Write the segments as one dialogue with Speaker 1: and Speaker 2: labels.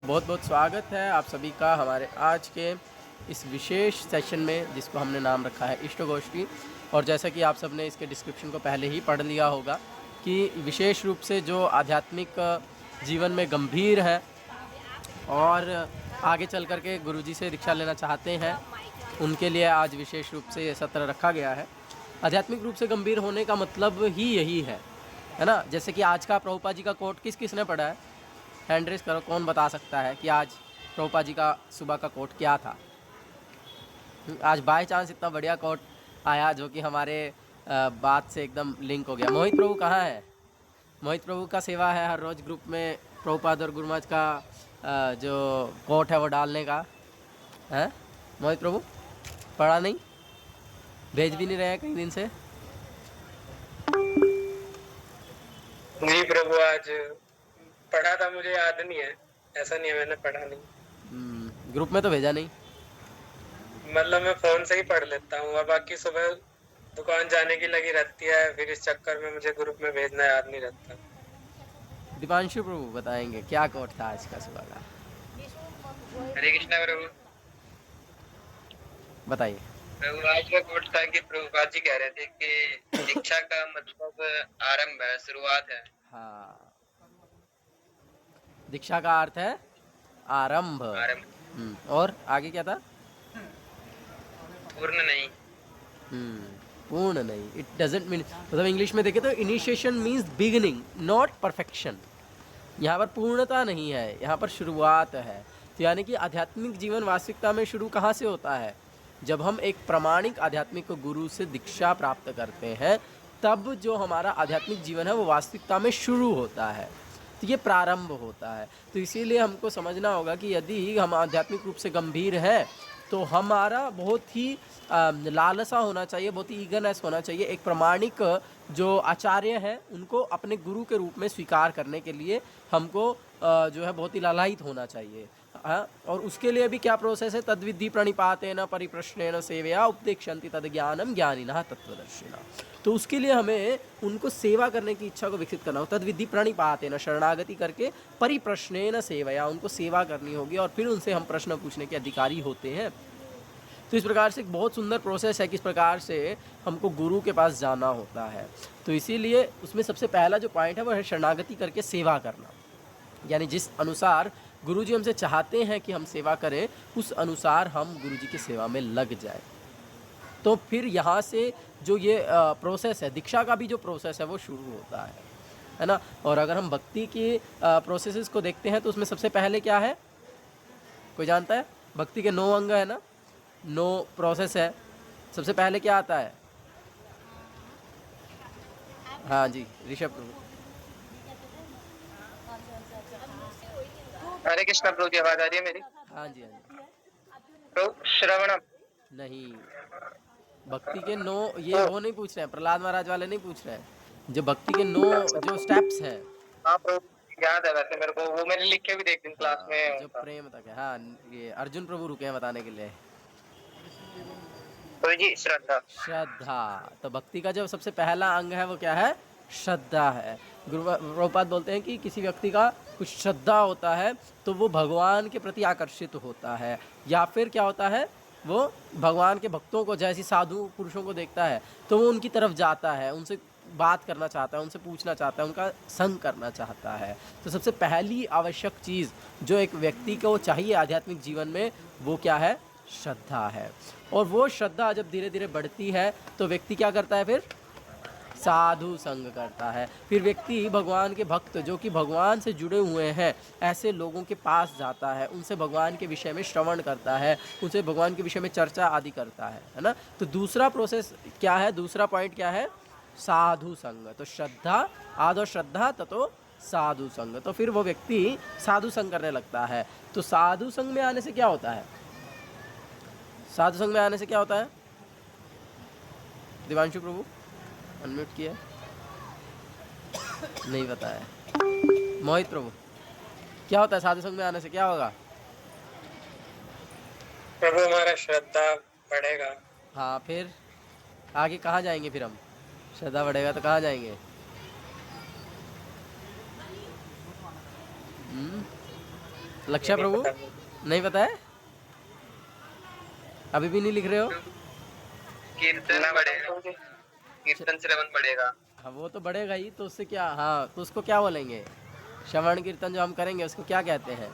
Speaker 1: बहुत बहुत स्वागत है आप सभी का हमारे आज के इस विशेष सेशन में, जिसको हमने नाम रखा है इष्ट गोष्ठी। और जैसा कि आप सब ने इसके डिस्क्रिप्शन को पहले ही पढ़ लिया होगा कि विशेष रूप से जो आध्यात्मिक जीवन में गंभीर है और आगे चल कर के गुरुजी से दीक्षा लेना चाहते हैं, उनके लिए आज विशेष रूप से ये सत्र रखा गया है। आध्यात्मिक रूप से गंभीर होने का मतलब ही यही है ना। जैसे कि आज का प्रभुपाद जी का कोट किस किसने पढ़ा है? हैंड रेस करो, कौन बता सकता है कि आज प्रभुपाद जी का सुबह का कोट क्या था? आज बाय चांस इतना बढ़िया कोट आया जो कि हमारे बात से एकदम लिंक हो गया। मोहित प्रभु कहाँ है? मोहित प्रभु का सेवा है हर रोज़ ग्रुप में प्रभुपाद और गुरुमाज का जो कोट है वो डालने का है। मोहित प्रभु पढ़ा नहीं, भेज भी नहीं रहे हैं कई दिन से।
Speaker 2: जी प्रभु, आज पढ़ा था, मुझे याद नहीं है। ऐसा नहीं है मैंने पढ़ा नहीं।
Speaker 1: ग्रुप में तो भेजा नहीं।
Speaker 2: मतलब मैं फोन से ही पढ़ लेता हूँ, और बाकी सुबह दुकान जाने की लगी रहती है, फिर इस चक्कर में मुझे ग्रुप में भेजना याद नहीं रहता।
Speaker 1: दीपांशु प्रभु बताएंगे क्या कोट था आज का सुबह का?
Speaker 2: हरे कृष्णा प्रभु।
Speaker 1: बताइए।
Speaker 2: प्रभु आज का कोट था कि प्रभुपाद जी कह रहे थे कि दीक्षा का मतलब आरंभ है, शुरुआत है।
Speaker 1: हाँ, दीक्षा का अर्थ है आरंभ। और आगे क्या था?
Speaker 2: पूर्ण नहीं।
Speaker 1: पूर्ण नहीं, इट डजेंट मीन, मतलब इंग्लिश में देखें तो initiation means beginning not perfection. यहाँ पर पूर्णता नहीं है, यहाँ पर शुरुआत है। तो यानी कि आध्यात्मिक जीवन वास्तविकता में शुरू कहाँ से होता है? जब हम एक प्रामाणिक आध्यात्मिक गुरु से दीक्षा प्राप्त करते हैं, तब जो हमारा आध्यात्मिक जीवन है वो वास्तविकता में शुरू होता है। तो ये प्रारंभ होता है। तो इसीलिए हमको समझना होगा कि यदि हम आध्यात्मिक रूप से गंभीर हैं तो हमारा बहुत ही लालसा होना चाहिए, बहुत ही ईगरनेस होना चाहिए। एक प्रामाणिक जो आचार्य हैं उनको अपने गुरु के रूप में स्वीकार करने के लिए हमको जो है बहुत ही लालायित होना चाहिए। हाँ, और उसके लिए भी क्या प्रोसेस है? तद्विधि प्रणिपातेन परिप्रश्नेन सेवया उपदेक्षन्ति तद ज्ञानम ज्ञानिनः तत्त्वदर्शिनः। तो उसके लिए हमें उनको सेवा करने की इच्छा को विकसित करना होगा। तद्विधि प्रणिपातेन, शरणागति करके, परिप्रश्नेन सेवया, उनको सेवा करनी होगी और फिर उनसे हम प्रश्न पूछने के अधिकारी होते हैं। तो इस प्रकार से एक बहुत सुंदर प्रोसेस है किस प्रकार से हमको गुरु के पास जाना होता है। तो इसीलिए उसमें सबसे पहला जो पॉइंट है वो है शरणागति करके सेवा करना। यानी जिस अनुसार गुरुजी हमसे चाहते हैं कि हम सेवा करें, उस अनुसार हम गुरुजी की सेवा में लग जाए। तो फिर यहाँ से जो ये प्रोसेस है, दीक्षा का भी जो प्रोसेस है वो शुरू होता है ना। और अगर हम भक्ति की प्रोसेसेस को देखते हैं तो उसमें सबसे पहले क्या है, कोई जानता है? भक्ति के 9 अंग है ना, 9 प्रोसेस है। सबसे पहले क्या आता है? हाँ जी, ऋषभ प्रभु।
Speaker 2: हरे कृष्णा प्रभु, की आवाज आ रही है मेरी?
Speaker 1: हाँ जी, हाँ जी।
Speaker 2: प्रभु श्रवणम
Speaker 1: नहीं, भक्ति के 9 ये वो नहीं पूछ रहे हैं, प्रहलाद महाराज वाले नहीं पूछ रहे हैं। जो भक्ति के 9 जो स्टेप्स हैं।
Speaker 2: हाँ प्रभु, याद है वैसे मेरे को, वो मैंने लिख के भी देख दिन क्लास में
Speaker 1: जो प्रेम तक है। हाँ, ये अर्जुन प्रभु रुके हैं बताने के लिए।
Speaker 2: तो जी श्रद्धा।
Speaker 1: श्रद्धा। तो भक्ति का जो सबसे पहला अंग है वो क्या है? श्रद्धा है। गुरु प्रभुपाद बोलते हैं कि किसी व्यक्ति का कुछ श्रद्धा होता है तो वो भगवान के प्रति आकर्षित होता है, या फिर क्या होता है, वो भगवान के भक्तों को, जैसे साधु पुरुषों को देखता है तो वो उनकी तरफ जाता है, उनसे बात करना चाहता है, उनसे पूछना चाहता है, उनका संग करना चाहता है। तो सबसे पहली आवश्यक चीज़ जो एक व्यक्ति को चाहिए आध्यात्मिक जीवन में, वो क्या है? श्रद्धा है। और वो श्रद्धा जब धीरे धीरे बढ़ती है तो व्यक्ति क्या करता है? फिर साधु संग करता है। फिर व्यक्ति भगवान के भक्त, जो कि भगवान से जुड़े हुए हैं, ऐसे लोगों के पास जाता है, उनसे भगवान के विषय में श्रवण करता है, उनसे भगवान के विषय में चर्चा आदि करता है ना। तो दूसरा प्रोसेस क्या है? दूसरा पॉइंट क्या है? साधु संग। तो श्रद्धा, आदो श्रद्धा ततो साधु संग। तो फिर वो व्यक्ति साधु संग करने लगता है। तो साधु संग में आने से क्या होता है? साधु संग में आने से क्या होता है? दिवांशु प्रभु अनम्यूट किया, नहीं बताया। मोहित प्रभु क्या होता है साधु संग में आने से? क्या होगा
Speaker 2: प्रभु? हमारा श्रद्धा बढ़ेगा।
Speaker 1: हाँ, फिर आगे कहाँ जाएंगे? फिर हम श्रद्धा बढ़ेगा तो कहाँ जाएंगे? लक्ष्य
Speaker 2: नहीं
Speaker 1: प्रभु
Speaker 2: पता मुझे।
Speaker 1: नहीं पता है, अभी भी नहीं लिख रहे हो?
Speaker 3: कीर्तन बढ़ेगा, कीर्तन श्रवण बढ़ेगा।
Speaker 1: हाँ वो तो बढ़ेगा ही, तो उससे क्या, हाँ तो उसको क्या बोलेंगे? श्रवण कीर्तन जो हम करेंगे उसको क्या कहते हैं?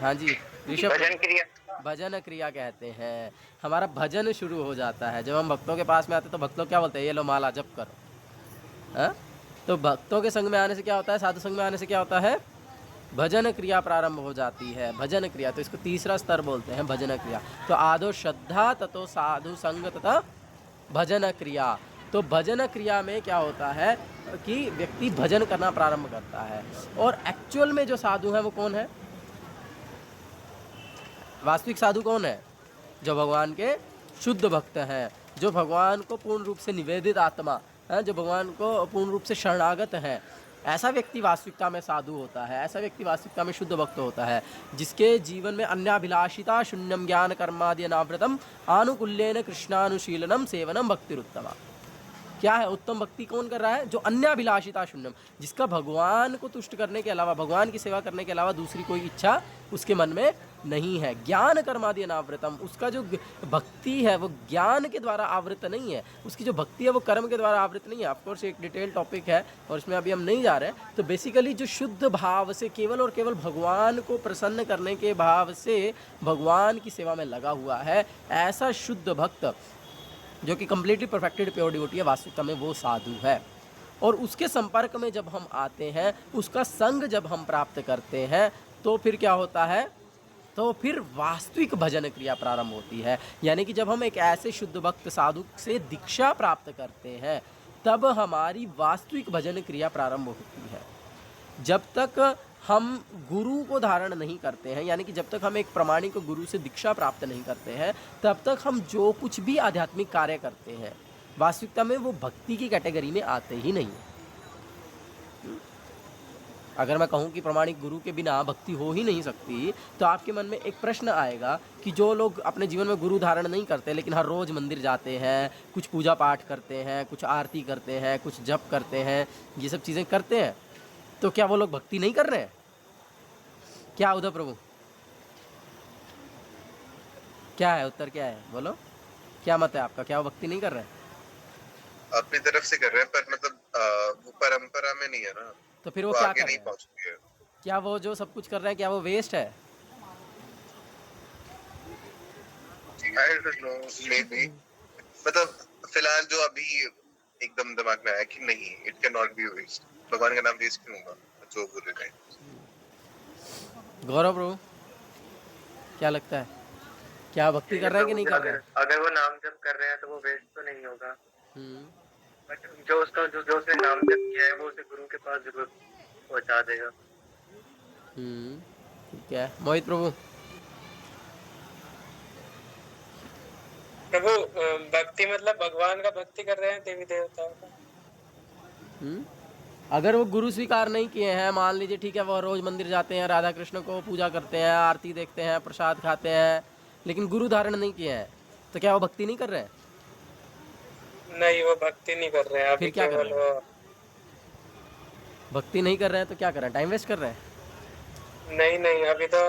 Speaker 1: हाँ जी ऋषभ
Speaker 3: भजन
Speaker 1: प्रभु,
Speaker 3: क्रिया।
Speaker 1: भजन क्रिया कहते हैं। हमारा भजन शुरू हो जाता है जब हम भक्तों के पास में आते हैं, तो भक्त लोग क्या बोलते हैं? ये लो माला जप करो। हाँ, तो भक्तों के संग में आने से क्या होता है? साधु संग में आने से क्या होता है? भजन क्रिया प्रारंभ हो जाती है। भजन क्रिया, तो इसको तीसरा स्तर बोलते हैं, भजन क्रिया। तो आदो श्रद्धा, ततो साधु संग, तथा भजन क्रिया। तो भजन क्रिया में क्या होता है कि व्यक्ति भजन करना प्रारंभ करता है। और एक्चुअल में जो साधु है वो कौन है? वास्तविक साधु कौन है? जो भगवान के शुद्ध भक्त हैं, जो भगवान को पूर्ण रूप से निवेदित आत्मा है, जो भगवान को पूर्ण रूप से शरणागत है, ऐसा व्यक्ति वास्तविकता में साधु होता है। ऐसा व्यक्ति वास्तविकता में शुद्ध भक्त होता है, जिसके जीवन में अन्याभिलाषिता शून्यम ज्ञान कर्मादि अनावृतम आनुकूल्येन कृष्णानुशीलनम सेवनम भक्तिरुत्तमा। क्या है उत्तम भक्ति? कौन कर रहा है? जो अन्याभिलाषिता शून्यम, जिसका भगवान को तुष्ट करने के अलावा, भगवान की सेवा करने के अलावा दूसरी कोई इच्छा उसके मन में नहीं है। ज्ञान कर्मादि अनावृतम, उसका जो भक्ति है वो ज्ञान के द्वारा आवृत नहीं है, उसकी जो भक्ति है वो कर्म के द्वारा आवृत नहीं है। ऑफकोर्स एक डिटेल टॉपिक है और इसमें अभी हम नहीं जा रहे हैं। तो बेसिकली जो शुद्ध भाव से केवल और केवल भगवान को प्रसन्न करने के भाव से भगवान की सेवा में लगा हुआ है, ऐसा शुद्ध भक्त जो कि कम्प्लीटली परफेक्टेड प्योर डिवोटी है, वास्तविकता में वो साधु है। और उसके संपर्क में जब हम आते हैं, उसका संग जब हम प्राप्त करते हैं, तो फिर क्या होता है? तो फिर वास्तविक भजन क्रिया प्रारंभ होती है। यानी कि जब हम एक ऐसे शुद्ध भक्त साधु से दीक्षा प्राप्त करते हैं, तब हमारी वास्तविक भजन क्रिया प्रारंभ होती है। जब तक हम गुरु को धारण नहीं करते हैं, यानी कि जब तक हम एक प्रामाणिक गुरु से दीक्षा प्राप्त नहीं करते हैं, तब तक हम जो कुछ भी आध्यात्मिक कार्य करते हैं, वास्तविकता में वो भक्ति की कैटेगरी में आते ही नहीं है। अगर मैं कहूँ कि प्रामाणिक गुरु के बिना भक्ति हो ही नहीं सकती, तो आपके मन में एक प्रश्न आएगा कि जो लोग अपने जीवन में गुरु धारण नहीं करते लेकिन हर रोज़ मंदिर जाते हैं, कुछ पूजा पाठ करते हैं, कुछ आरती करते हैं, कुछ जप करते हैं, ये सब चीज़ें करते हैं, तो क्या वो लोग भक्ति नहीं कर रहे हैं? क्या उद्धव प्रभु, क्या है उत्तर? क्या है बोलो, क्या मत है आपका? क्या वो भक्ति नहीं कर रहे हैं?
Speaker 4: अपनी तरफ से कर रहे हैं, पर मतलब वो परंपरा में नहीं है ना,
Speaker 1: तो फिर वो
Speaker 4: वो
Speaker 1: क्या
Speaker 4: आगे
Speaker 1: कर
Speaker 4: नहीं
Speaker 1: रहे हैं?
Speaker 4: पहुंच रही है।
Speaker 1: क्या वो जो सब कुछ कर रहे हैं, क्या वो वेस्ट है?
Speaker 4: I don't know, may be, मतलब फिलहाल जो अभी एकदम दिमाग में आया कि नहीं, it can not be waste. भगवान का नाम वेस्ट क्यों होगा जो बोले गए।
Speaker 1: गौरव प्रभु, क्या लगता है? क्या भक्ति कर रहे हैं कि नहीं कर रहे हैं?
Speaker 3: अगर वो नाम जप कर रहे हैं तो वो वेस्ट तो नहीं होगा,
Speaker 1: हम्म,
Speaker 3: बट जो उसने नाम जप किया है वो उसे गुरु के पास जरूर पहुंचा देगा।
Speaker 1: ठीक है। मोहित प्रभु,
Speaker 2: प्रभु भक्ति मतलब भगवान का भक्ति कर रहे हैं, देवी देवताओं का।
Speaker 1: अगर वो गुरु स्वीकार नहीं किए हैं, मान लीजिए ठीक है, वो रोज़ मंदिर जाते हैं, राधा कृष्ण को पूजा करते हैं, आरती देखते हैं, प्रसाद खाते हैं, लेकिन गुरु धारण नहीं किए हैं, तो क्या वो भक्ति नहीं कर रहे हैं?
Speaker 2: नहीं, वो भक्ति नहीं कर रहे हैं अभी,
Speaker 1: फिर क्या कर
Speaker 2: केवल
Speaker 1: रहे हैं?
Speaker 2: वो
Speaker 1: भक्ति नहीं कर रहे हैं तो क्या कर रहे हैं? टाइम वेस्ट कर रहे हैं?
Speaker 2: नहीं अभी तो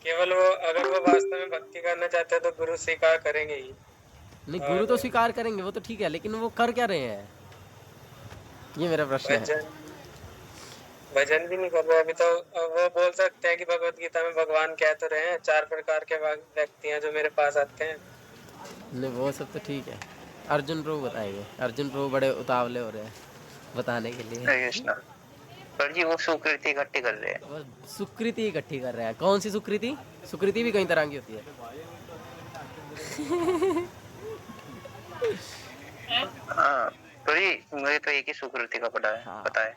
Speaker 2: केवल वो, अगर वो वास्तव में भक्ति करना चाहते हैं तो गुरु स्वीकार करेंगे ही।
Speaker 1: नहीं, गुरु तो स्वीकार करेंगे, वो तो ठीक है, लेकिन वो कर क्या रहे हैं, ये मेरा प्रश्न है।
Speaker 2: भजन भी नहीं कर रहे अभी तो। वो बोल सकते हैं कि भगवत गीता में भगवान कह तो रहे हैं 4 प्रकार के व्यक्ति हैं जो मेरे पास आते हैं।
Speaker 1: नहीं, वो सब तो ठीक है, अर्जुन प्रभु बताएंगे। अर्जुन प्रभु बड़े उतावले हो रहे हैं बताने के लिए।
Speaker 3: पर जी वो सुकृति इकट्ठी कर रहे हैं,
Speaker 1: वो सुकृति इकट्ठी कर रहे हैं। कौन सी सुकृति? सुकृति भी कई तरह की होती है।
Speaker 3: हाँ, तो जी मुझे तो एक ही सुकृति का पता है।
Speaker 1: हाँ।
Speaker 3: पता है।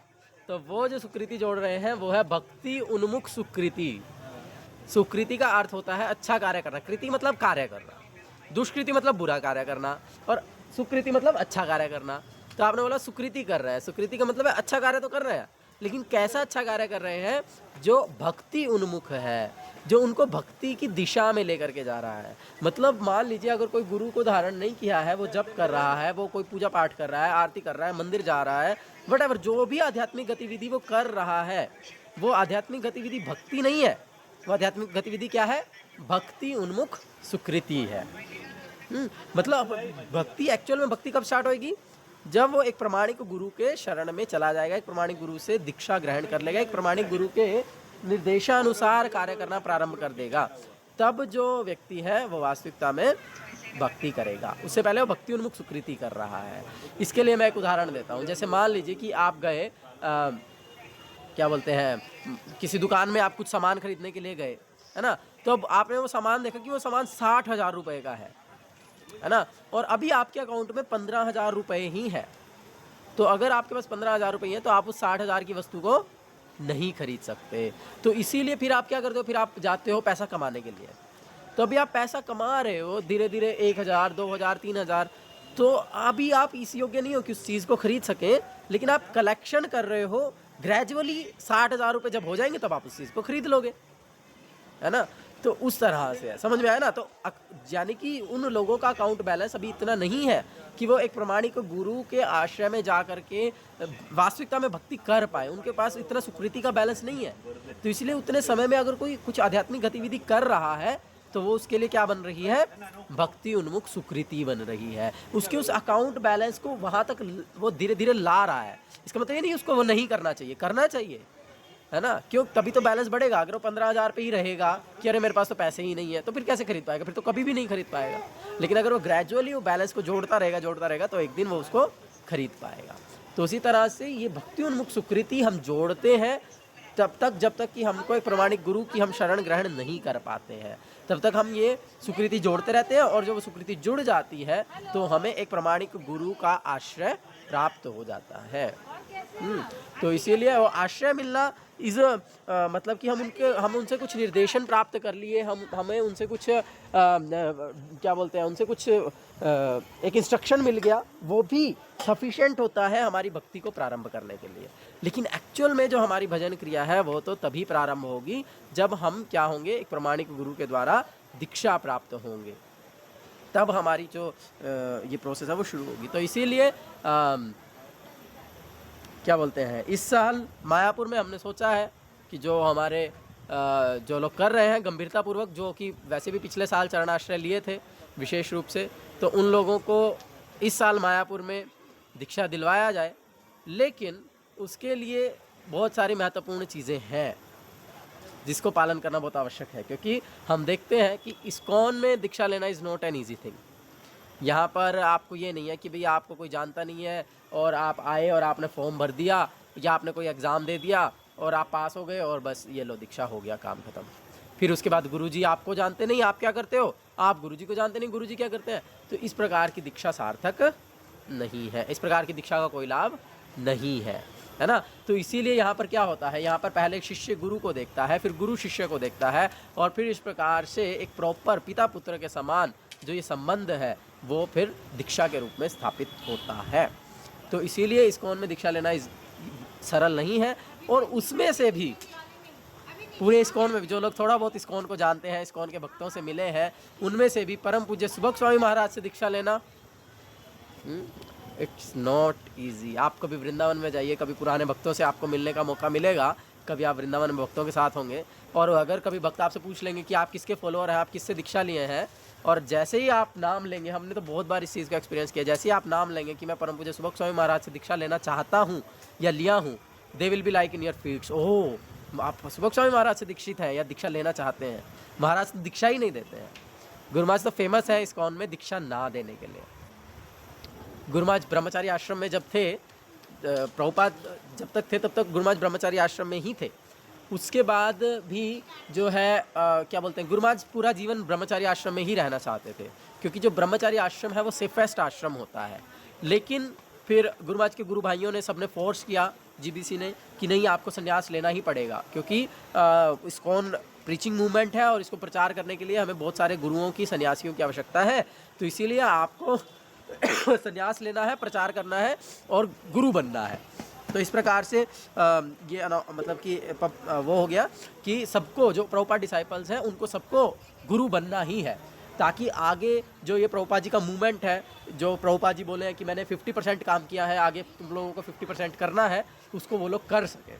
Speaker 1: तो वो जो सुकृति जोड़ रहे हैं वो है भक्ति उन्मुख सुकृति। सुकृति का अर्थ होता है अच्छा कार्य करना। कृति मतलब कार्य करना, दुष्कृति मतलब बुरा कार्य करना, और सुकृति मतलब अच्छा कार्य करना। तो आपने बोला सुकृति कर रहे हैं, सुकृति का मतलब है अच्छा कार्य तो कर रहे हैं, लेकिन कैसा अच्छा कार्य कर रहे हैं? जो भक्ति उन्मुख है, जो उनको भक्ति की दिशा में लेकर के जा रहा है। मतलब मान लीजिए अगर कोई गुरु को धारण नहीं किया है, वो जप कर रहा है, वो कोई पूजा पाठ कर रहा है, आरती कर रहा है, मंदिर जा रहा है, वटएवर जो भी आध्यात्मिक गतिविधि वो कर रहा है, वो आध्यात्मिक गतिविधि भक्ति नहीं है, वो आध्यात्मिक गतिविधि क्या है? भक्ति उन्मुख सुकृति है। मतलब भक्ति, एक्चुअल में भक्ति कब स्टार्ट होएगी? जब वो एक प्रमाणिक गुरु के शरण में चला जाएगा, एक प्रमाणिक गुरु से दीक्षा ग्रहण कर लेगा, एक प्रमाणिक गुरु के निर्देशानुसार कार्य करना प्रारंभ कर देगा, तब जो व्यक्ति है वो वास्तविकता में भक्ति करेगा। उससे पहले वो भक्ति उन्मुख सुकृति कर रहा है। इसके लिए मैं एक उदाहरण देता हूँ। जैसे मान लीजिए कि आप गए क्या बोलते हैं, किसी दुकान में आप कुछ सामान खरीदने के लिए गए, है ना? तो अब आपने वो सामान देखा कि वो सामान 60,000 रुपये का है ना? और अभी आपके अकाउंट में 15,000 रुपये ही है। तो अगर आपके पास 15,000 रुपये हैं तो आप उस 60,000 की वस्तु को नहीं खरीद सकते। तो इसीलिए फिर आप क्या करते हो? फिर आप जाते हो पैसा कमाने के लिए। तो अभी आप पैसा कमा रहे हो धीरे धीरे, 1,000, 2,000, 3,000, तो अभी आप इस योग्य नहीं हो कि उस चीज़ को खरीद सकें, लेकिन आप कलेक्शन कर रहे हो। ग्रेजुअली 60,000 रुपये जब हो जाएंगे तब आप उस चीज़ को खरीद लोगे, है ना? तो उस तरह से है, समझ में आया ना? तो यानी कि उन लोगों का अकाउंट बैलेंस अभी इतना नहीं है कि वो एक प्रमाणिक गुरु के आश्रय में जा कर के वास्तविकता में भक्ति कर पाए। उनके पास इतना सुकृति का बैलेंस नहीं है। तो इसलिए उतने समय में अगर कोई कुछ आध्यात्मिक गतिविधि कर रहा है तो वो उसके लिए क्या बन रही है? भक्ति उन्मुख सुकृति बन रही है। उसके उस अकाउंट बैलेंस को वहाँ तक वो धीरे धीरे ला रहा है। इसका मतलब ये नहीं उसको वो नहीं करना चाहिए, करना चाहिए, है ना? क्यों? तभी तो बैलेंस बढ़ेगा। अगर वो 15,000 पे ही रहेगा कि अरे मेरे पास तो पैसे ही नहीं है, तो फिर कैसे खरीद पाएगा? फिर तो कभी भी नहीं खरीद पाएगा। लेकिन अगर वो ग्रेजुअली वो बैलेंस को जोड़ता रहेगा तो एक दिन वो उसको खरीद पाएगा। तो उसी तरह से ये भक्ति उन्मुख सुकृति हम जोड़ते हैं तब तक जब तक कि हमको एक प्रमाणिक गुरु की हम शरण ग्रहण नहीं कर पाते हैं, तब तक हम ये सुकृति जोड़ते रहते हैं। और जब वो सुकृति जुड़ जाती है तो हमें एक प्रमाणिक गुरु का आश्रय प्राप्त हो जाता है। तो इसीलिए वो आश्रय मिलना इस मतलब कि हम उनसे कुछ निर्देशन प्राप्त कर लिए, हमें उनसे कुछ क्या बोलते हैं, उनसे कुछ एक इंस्ट्रक्शन मिल गया, वो भी सफिशिएंट होता है हमारी भक्ति को प्रारंभ करने के लिए। लेकिन एक्चुअल में जो हमारी भजन क्रिया है वो तो तभी प्रारंभ होगी जब हम क्या होंगे? एक प्रमाणिक गुरु के द्वारा दीक्षा प्राप्त होंगे, तब हमारी जो ये प्रोसेस है वो शुरू होगी। तो इसीलिए क्या बोलते हैं, इस साल मायापुर में हमने सोचा है कि जो हमारे जो लोग कर रहे हैं गंभीरतापूर्वक, जो कि वैसे भी पिछले साल चरणाश्रय लिए थे विशेष रूप से, तो उन लोगों को इस साल मायापुर में दीक्षा दिलवाया जाए। लेकिन उसके लिए बहुत सारी महत्वपूर्ण चीज़ें हैं जिसको पालन करना बहुत आवश्यक है, क्योंकि हम देखते हैं कि इस्कॉन में दीक्षा लेना is not an easy thing. यहाँ पर आपको ये नहीं है कि भाई आपको कोई जानता नहीं है और आप आए और आपने फॉर्म भर दिया या आपने कोई एग्ज़ाम दे दिया और आप पास हो गए और बस ये लो दीक्षा हो गया, काम खत्म। फिर उसके बाद गुरुजी आपको जानते नहीं, आप क्या करते हो? आप गुरुजी को जानते नहीं, गुरुजी क्या करते हैं? तो इस प्रकार की दीक्षा सार्थक नहीं है, इस प्रकार की दीक्षा का कोई लाभ नहीं है, है ना? तो इसीलिए यहाँ पर क्या होता है, यहाँ पर पहले शिष्य गुरु को देखता है, फिर गुरु शिष्य को देखता है, और फिर इस प्रकार से एक प्रॉपर पिता पुत्र के समान जो ये संबंध है वो फिर दीक्षा के रूप में स्थापित होता है। तो इसीलिए इस्कॉन में दीक्षा लेना सरल नहीं है। और उसमें से भी पूरे इस्कॉन में जो लोग थोड़ा बहुत इस्कॉन को जानते हैं, इस्कॉन के भक्तों से मिले हैं, उनमें से भी परम पूज्य सुबक स्वामी महाराज से दीक्षा लेना इट्स नॉट ईजी। आप कभी वृंदावन में जाइए, कभी पुराने भक्तों से आपको मिलने का मौका मिलेगा, कभी आप वृंदावन में भक्तों के साथ होंगे, और अगर कभी भक्त आपसे पूछ लेंगे कि आप किसके फॉलोअर हैं, आप किससे दीक्षा लिए हैं, और जैसे ही आप नाम लेंगे, हमने तो बहुत बार इस चीज़ का एक्सपीरियंस किया, जैसे ही आप नाम लेंगे कि मैं परम पूज्य सुबक स्वामी महाराज से दीक्षा लेना चाहता हूँ या लिया हूँ, they will be like in your feets, oh आप सुबक स्वामी महाराज से दीक्षित हैं या दीक्षा लेना चाहते हैं। महाराज तो दीक्षा ही नहीं देते हैं। गुरु महाराज तो फेमस है इस्कॉन में दीक्षा ना देने के लिए। गुरु महाराज ब्रह्मचारी आश्रम में जब थे, प्रभुपाद जब तक थे तब तक गुरु महाराज ब्रह्मचारी आश्रम में ही थे। उसके बाद भी जो है क्या बोलते हैं, गुरु महाराज पूरा जीवन ब्रह्मचारी आश्रम में ही रहना चाहते थे, क्योंकि जो ब्रह्मचारी आश्रम है वो सेफेस्ट आश्रम होता है। लेकिन फिर गुरु महाराज के गुरु भाइयों ने सबने फोर्स किया, जीबीसी ने, कि नहीं आपको संन्यास लेना ही पड़ेगा, क्योंकि इस्कॉन प्रीचिंग मूवमेंट है और इसको प्रचार करने के लिए हमें बहुत सारे गुरुओं की, सन्यासियों की आवश्यकता है। तो इसीलिए आपको संन्यास लेना है, प्रचार करना है और गुरु बनना है। तो इस प्रकार से ये मतलब कि वो हो गया कि सबको, जो प्रभुपाद डिसाइपल्स हैं उनको सबको गुरु बनना ही है, ताकि आगे जो ये प्रभुपाद जी का मूवमेंट है, जो प्रभुपाद जी बोले हैं कि मैंने 50% काम किया है, आगे तुम लोगों को 50% करना है, उसको वो लोग कर सकें।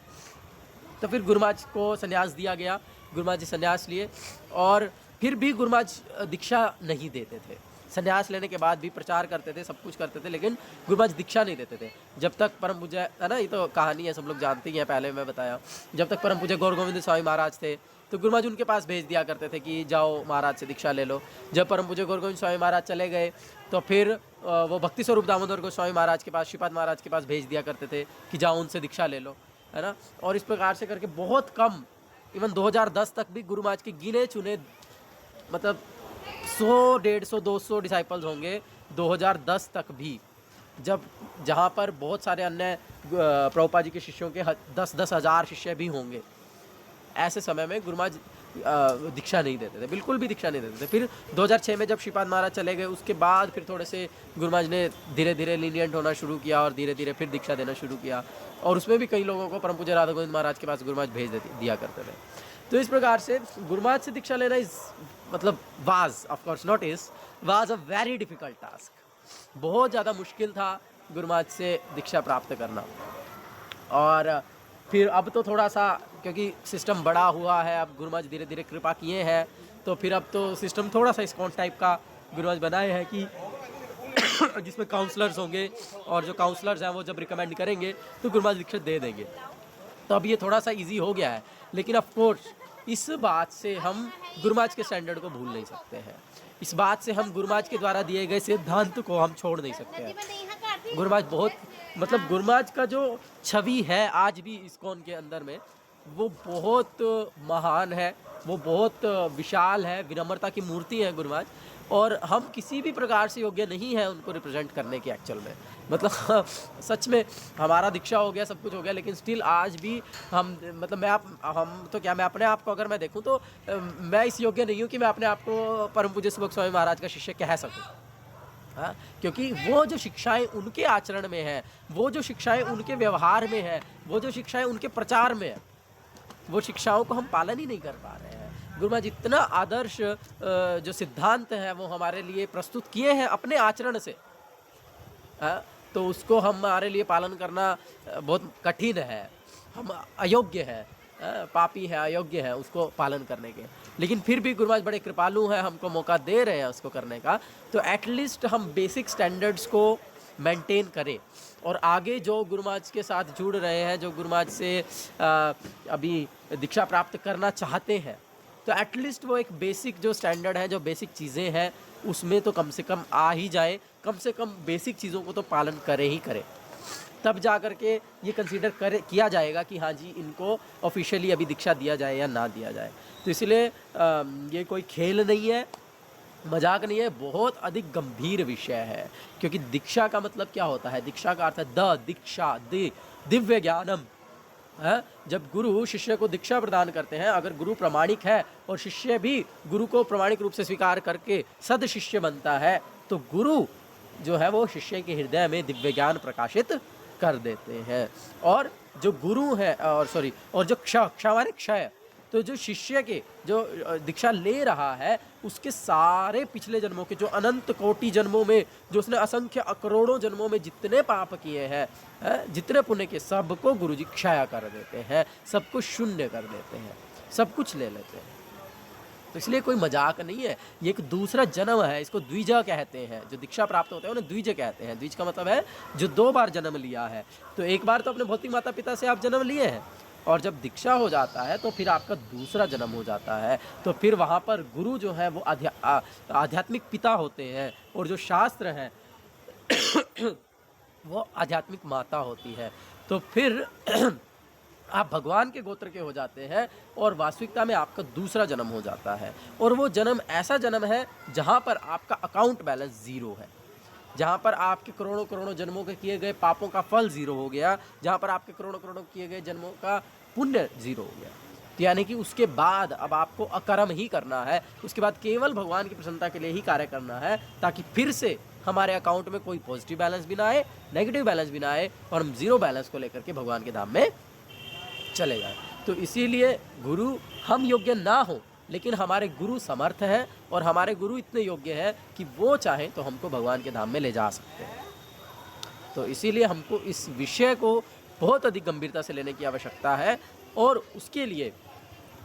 Speaker 1: तो फिर गुरु महाराज को संन्यास दिया गया, गुरु महाराज जी संन्यास लिए, और फिर भी गुरु महाराज दीक्षा नहीं देते थे। संन्यास लेने के बाद भी प्रचार करते थे, सब कुछ करते थे, लेकिन गुरु महाराज दीक्षा नहीं देते थे। जब तक परम पूज्य, है ना, ये तो कहानी है, सब लोग जानते ही हैं, पहले मैं बताया, जब तक परम पूज्य गौर गोविंद स्वामी महाराज थे तो गुरु महाराज उनके पास भेज दिया करते थे कि जाओ महाराज से दीक्षा ले लो। जब परम पूज्य गौर गोविंद स्वामी महाराज चले गए तो फिर वो भक्ति स्वरूप दामोदर गोस्वामी महाराज के पास, श्रीपाद महाराज के पास भेज दिया करते थे कि जाओ उनसे दीक्षा ले लो, है ना। और इस प्रकार से करके बहुत कम, इवन 2010 तक भी गुरु महाराज के गिने चुने, मतलब 100, 150, 200 डिसाइपल्स होंगे 2010 तक भी, जब जहाँ पर बहुत सारे अन्य प्रभुपाद जी के शिष्यों के 10-10 हज़ार शिष्य भी होंगे। ऐसे समय में गुरु महाराज दीक्षा नहीं देते थे, बिल्कुल भी दीक्षा नहीं देते थे। फिर 2006 में जब श्रीपाद महाराज चले गए, उसके बाद फिर थोड़े से गुरु महाराज ने धीरे धीरे लीनियंट होना शुरू किया और धीरे धीरे फिर दीक्षा देना शुरू किया, और उसमें भी कई लोगों को परम पूज्य राधा गोविंद महाराज के पास गुरु महाराज भेज दिया करते थे। तो इस प्रकार से गुरु महाराज से दीक्षा लेना मतलब was, of course not is, was a very difficult task. बहुत ज़्यादा मुश्किल था गुरु महाराज से दीक्षा प्राप्त करना। और फिर अब तो थोड़ा सा, क्योंकि सिस्टम बड़ा हुआ है, अब गुरु महाराज धीरे धीरे कृपा किए हैं, तो फिर अब तो सिस्टम थोड़ा सा इस्कॉन टाइप का गुरु महाराज बनाए हैं कि जिसमें काउंसलर्स होंगे, और जो काउंसलर्स हैं वो जब रिकमेंड करेंगे तो गुरु महाराज दीक्षा दे देंगे। तो अब ये थोड़ा सा इजी हो गया है, लेकिन ऑफ कोर्स इस बात से हम गुरु महाराज के स्टैंडर्ड को भूल नहीं सकते हैं। इस बात से हम गुरु महाराज के द्वारा दिए गए सिद्धांत को हम छोड़ नहीं सकते हैं। गुरु महाराज बहुत, मतलब गुरु महाराज का जो छवि है आज भी इस्कॉन के अंदर में, वो बहुत महान है, वो बहुत विशाल है, विनम्रता की मूर्ति है गुरु महाराज। और हम किसी भी प्रकार से योग्य नहीं है उनको रिप्रेजेंट करने के एक्चुअल में, मतलब सच में हमारा दीक्षा हो गया, सब कुछ हो गया, लेकिन स्टिल आज भी हम, मतलब मैं अपने आप को अगर मैं देखूं तो मैं इस योग्य नहीं हूं कि मैं अपने आप को परम पूज्य सुबक स्वामी महाराज का शिष्य कह सकूं। हाँ, क्योंकि वो जो शिक्षाएं उनके आचरण में है, वो जो शिक्षाएं उनके व्यवहार में है, वो जो शिक्षाएं उनके प्रचार में है, वो शिक्षाओं को हम पालन ही नहीं कर पा रहे हैं। गुरु महाराज जितना आदर्श जो सिद्धांत है वो हमारे लिए प्रस्तुत किए हैं अपने आचरण से, तो उसको हमारे लिए पालन करना बहुत कठिन है, हम अयोग्य है, पापी है, अयोग्य है उसको पालन करने के। लेकिन फिर भी गुरु महाराज बड़े कृपालु हैं, हमको मौका दे रहे हैं उसको करने का, तो एटलीस्ट हम बेसिक स्टैंडर्ड्स को मेंटेन करें। और आगे जो गुरु महाराज के साथ जुड़ रहे हैं, जो गुरु महाराज से अभी दीक्षा प्राप्त करना चाहते हैं, तो एटलीस्ट वो एक बेसिक जो स्टैंडर्ड है, जो बेसिक चीज़ें हैं, उसमें तो कम से कम आ ही जाए, कम से कम बेसिक चीज़ों को तो पालन करे ही करे, तब जा कर के ये कंसीडर किया जाएगा कि हाँ जी इनको ऑफिशियली अभी दीक्षा दिया जाए या ना दिया जाए। तो इसलिए ये कोई खेल नहीं है, मजाक नहीं है, बहुत अधिक गंभीर विषय है। क्योंकि दीक्षा का मतलब क्या होता है? दीक्षा का अर्थ है द दीक्षा, दिव्य ज्ञानम है। जब गुरु शिष्य को दीक्षा प्रदान करते हैं, अगर गुरु प्रामाणिक है और शिष्य भी गुरु को प्रामाणिक रूप से स्वीकार करके सद शिष्य बनता है, तो गुरु जो है वो शिष्य के हृदय में दिव्य ज्ञान प्रकाशित कर देते हैं। और जो गुरु है और जो क्षय माने क्षय, तो जो शिष्य के जो दीक्षा ले रहा है उसके सारे पिछले जन्मों के, जो अनंत कोटि जन्मों में, जो उसने असंख्य करोड़ों जन्मों में जितने पाप किए हैं, जितने पुण्य के, सबको गुरुजी क्षय कर देते हैं, सब कुछ शून्य कर देते हैं, सब कुछ ले लेते हैं। तो इसलिए कोई मजाक नहीं है, ये एक दूसरा जन्म है। इसको द्विज कहते हैं, जो दीक्षा प्राप्त होते हैं उन्हें द्विज कहते हैं। द्विज का मतलब है जो 2 बार जन्म लिया है। तो एक बार तो अपने भौतिक माता पिता से आप जन्म लिए हैं, और जब दीक्षा हो जाता है तो फिर आपका दूसरा जन्म हो जाता है। तो फिर वहाँ पर गुरु जो है वो आध्यात्मिक पिता होते हैं, और जो शास्त्र हैं वो आध्यात्मिक माता होती है। तो फिर आप भगवान के गोत्र के हो जाते हैं, और वास्तविकता में आपका दूसरा जन्म हो जाता है। और वो जन्म ऐसा जन्म है जहाँ पर आपका अकाउंट बैलेंस 0 है, जहाँ पर आपके करोड़ों करोड़ों जन्मों के किए गए पापों का फल 0 हो गया, जहाँ पर आपके करोड़ों करोड़ों किए गए जन्मों का पुण्य 0 हो गया। तो यानी कि उसके बाद अब आपको अकर्म ही करना है, उसके बाद केवल भगवान की प्रसन्नता के लिए ही कार्य करना है, ताकि फिर से हमारे अकाउंट में कोई पॉजिटिव बैलेंस भी ना आए, नेगेटिव बैलेंस भी ना आए, और हम 0 बैलेंस को लेकर के भगवान के धाम में चले जाए। तो इसीलिए गुरु हम योग्य ना हो, लेकिन हमारे गुरु समर्थ हैं, और हमारे गुरु इतने योग्य हैं कि वो चाहें तो हमको भगवान के धाम में ले जा सकते हैं। तो इसीलिए हमको इस विषय को बहुत अधिक गंभीरता से लेने की आवश्यकता है, और उसके लिए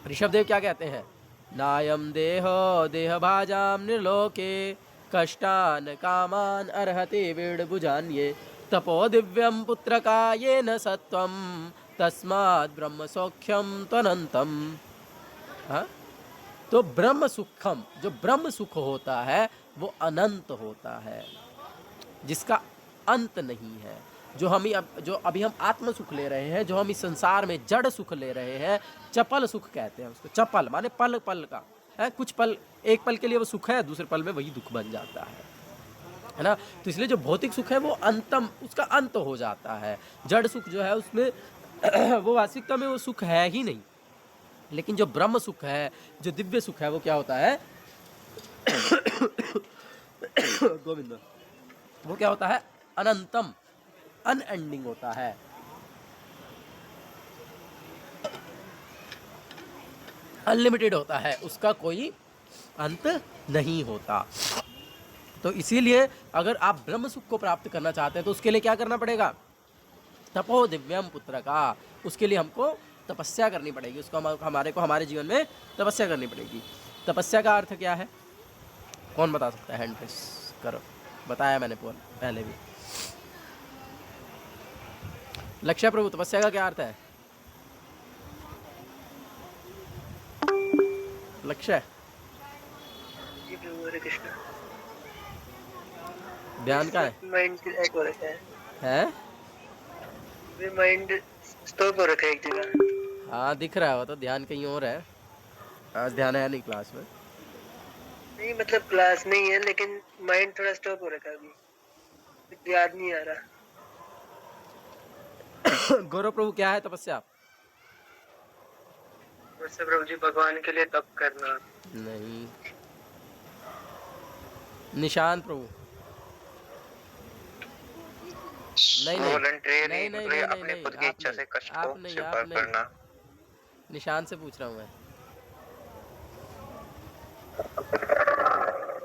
Speaker 1: ऋषभदेव क्या कहते हैं, नायम देहो देहभाजाम निर्लोके कष्टान कामान अर्हति वीडभुजान्ये तपो दिव्यम पुत्रकायेन सत्वम तस्मात् ब्रह्म सौख्यम त्वनंतम। हाँ, तो ब्रह्म सुखम, जो ब्रह्म सुख होता है वो अनंत होता है, जिसका अंत नहीं है। जो अभी हम आत्म सुख ले रहे हैं, जो हम इस संसार में जड़ सुख ले रहे हैं, चपल सुख कहते हैं उसको। चपल माने पल पल का है, कुछ पल, एक पल के लिए वो सुख है, दूसरे पल में वही दुख बन जाता है ना। तो इसलिए जो भौतिक सुख है वो अंतम, उसका अंत हो जाता है। जड़ सुख जो है उसमें वो वास्तविकता में वो सुख है ही नहीं। लेकिन जो ब्रह्म सुख है, जो दिव्य सुख है, वो क्या होता है गोविंद, वो क्या होता है, अनंतम, अनएंडिंग होता है। अनलिमिटेड होता है, उसका कोई अंत नहीं होता। तो इसीलिए अगर आप ब्रह्म सुख को प्राप्त करना चाहते हैं तो उसके लिए क्या करना पड़ेगा, तपो दिव्यम पुत्र का, उसके लिए हमको तपस्या करनी पड़ेगी, उसको हमारे जीवन में तपस्या करनी पड़ेगी। तपस्या का अर्थ क्या है, कौन बता सकता है, हैंड प्रेस करो। बताया मैंने पहले भी। लक्ष्य प्रभु, तपस्या का क्या अर्थ है? लक्ष्य,
Speaker 3: जी प्रभु, हरे कृष्ण।
Speaker 1: ध्यान का है,
Speaker 3: माइंड एक हो रखा
Speaker 1: है?
Speaker 3: है, माइंड स्टॉप हो रखा है एक जगह।
Speaker 1: हाँ दिख रहा है, वो तो ध्यान कहीं और है। आज ध्यान है नहीं क्लास में?
Speaker 3: नहीं मतलब क्लास नहीं है, लेकिन माइंड थोड़ा स्टॉप हो रखा है अभी, कुछ याद नहीं आ रहा।
Speaker 1: गौरव प्रभु, क्या है तपस्या?
Speaker 3: मुझसे प्रभु जी भगवान के लिए तप करना।
Speaker 1: नहीं। निशांत प्रभु, नहीं नहीं
Speaker 4: वॉलंटरी
Speaker 1: नहीं नहीं
Speaker 4: अपने खुद की इच्छा से कष्ट को स्वीकार करना।
Speaker 1: निशांत से पूछ रहा हूँ मैं।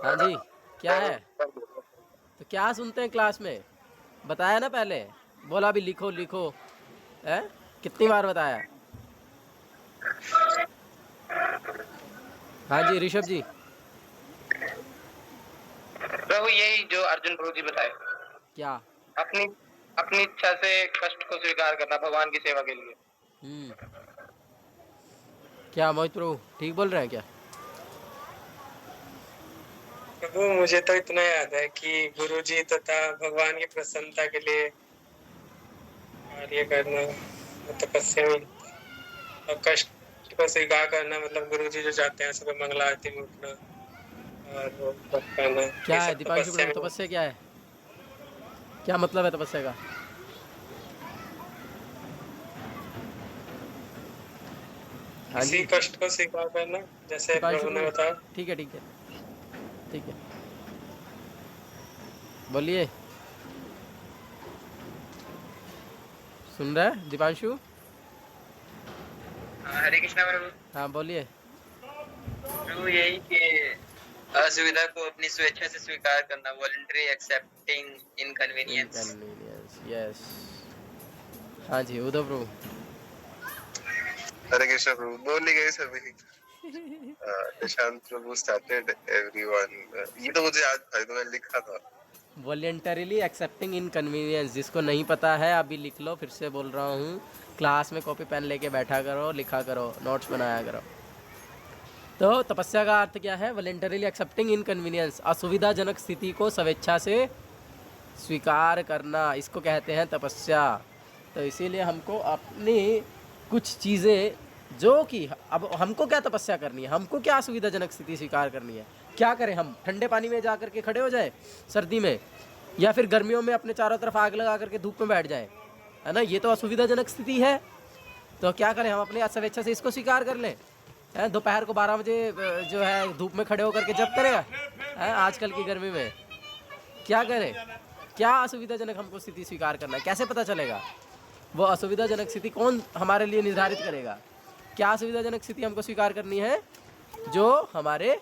Speaker 1: हाँ जी, क्या है? तो क्या सुनते हैं क्लास में? बताया ना पहले, बोला भी लिखो लिखो, है? कितनी बार बताया? हाँ जी ऋषभ जी।
Speaker 3: प्रभु यही जो अर्जुन प्रभु जी बताए,
Speaker 1: क्या?
Speaker 3: अपनी इच्छा से कष्ट को स्वीकार करना भगवान की सेवा के लिए।
Speaker 1: क्या मोहित प्रभु ठीक बोल रहे हैं क्या?
Speaker 2: प्रभु मुझे तो इतना याद है कि गुरुजी तथा भगवान की प्रसन्नता के लिए कार्य करना तपस्या में, और कष्ट को स्वीकार करना मतलब गुरुजी जो चाहते हैं सुबह मंगला आरती में उठना और वो करना।
Speaker 1: क्या है दीपांशु प्रभु, तपस्या क्या है? क्या मतलब है तपस्या का? हाँ
Speaker 2: किसी
Speaker 1: जी,
Speaker 2: कष्ट को स्वीकार करना, जैसे
Speaker 1: दीपांशु
Speaker 2: प्रभु ने
Speaker 1: प्रभु,
Speaker 2: बताया।
Speaker 1: ठीक है ठीक है ठीक है, बोलिए। सुन रहे हैं दीपांशु?
Speaker 3: हरे कृष्णा प्रभु।
Speaker 1: हाँ बोलिए।
Speaker 3: प्रभु यही कि असुविधा को अपनी स्वेच्छा से स्वीकार करना, voluntary accepting inconvenience.
Speaker 1: Inconvenience, yes. हाँ जी उद्धव प्रभु।
Speaker 4: हरे कृष्ण प्रभु, बोल ही गए सभी। निशांत प्रभु स्टार्टेड एवरीवन, ये तो मुझे आज भाई तो मैंने लिखा था।
Speaker 1: वॉलेंटरीली एक्सेप्टिंग इनकन्वीनियंस, जिसको नहीं पता है अभी लिख लो, फिर से बोल रहा हूँ, क्लास में कॉपी पेन लेके बैठा करो, लिखा करो, नोट्स बनाया करो। तो तपस्या का अर्थ क्या है? वॉलेंटरीली एक्सेप्टिंग इनकन्वीनियंस, असुविधाजनक स्थिति को स्वेच्छा से स्वीकार करना, इसको कहते हैं तपस्या। तो इसीलिए हमको अपनी कुछ चीज़ें जो कि अब हमको क्या तपस्या करनी है, हमको क्या असुविधाजनक स्थिति स्वीकार करनी है, क्या करें हम? ठंडे पानी में जा कर के खड़े हो जाए सर्दी में, या फिर गर्मियों में अपने चारों तरफ आग लगा करके धूप में बैठ जाए, है ना? ये तो असुविधाजनक स्थिति है। तो क्या करें हम? अपनी स्वेच्छा से इसको स्वीकार कर लें। दोपहर को 12 बजे जो है धूप में खड़े होकर के जब करेगा आजकल की गर्मी में, क्या करें? क्या असुविधाजनक हमको स्थिति स्वीकार करना है? कैसे पता चलेगा? वो असुविधाजनक स्थिति कौन हमारे लिए निर्धारित करेगा? क्या असुविधाजनक स्थिति हमको स्वीकार करनी है? जो हमारे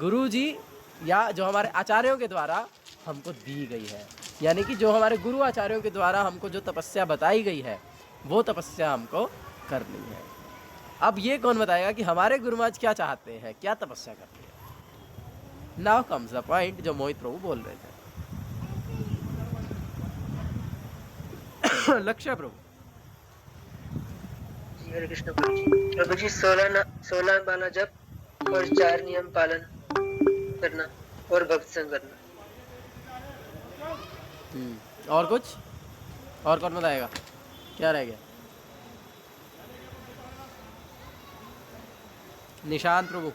Speaker 1: गुरुजी या जो हमारे आचार्यों के द्वारा हमको दी गई है, यानी कि जो हमारे गुरु आचार्यों के द्वारा हमको जो तपस्या बताई गई है, वो तपस्या हमको करनी है। अब ये कौन बताएगा कि हमारे गुरु महाराज क्या चाहते हैं, क्या तपस्या करते हैं। नाउ कम्स द पॉइंट जो मोहित प्रभु बोल रहे थे। लक्ष्य प्रभु।
Speaker 5: जी हरे कृष्ण प्रभु जी। प्रभु जी 16 माला जप और 4 नियम पालन करना और भक्त संग करना।
Speaker 1: और कुछ, और कौन बताएगा, क्या रह गया? निशांत प्रभु।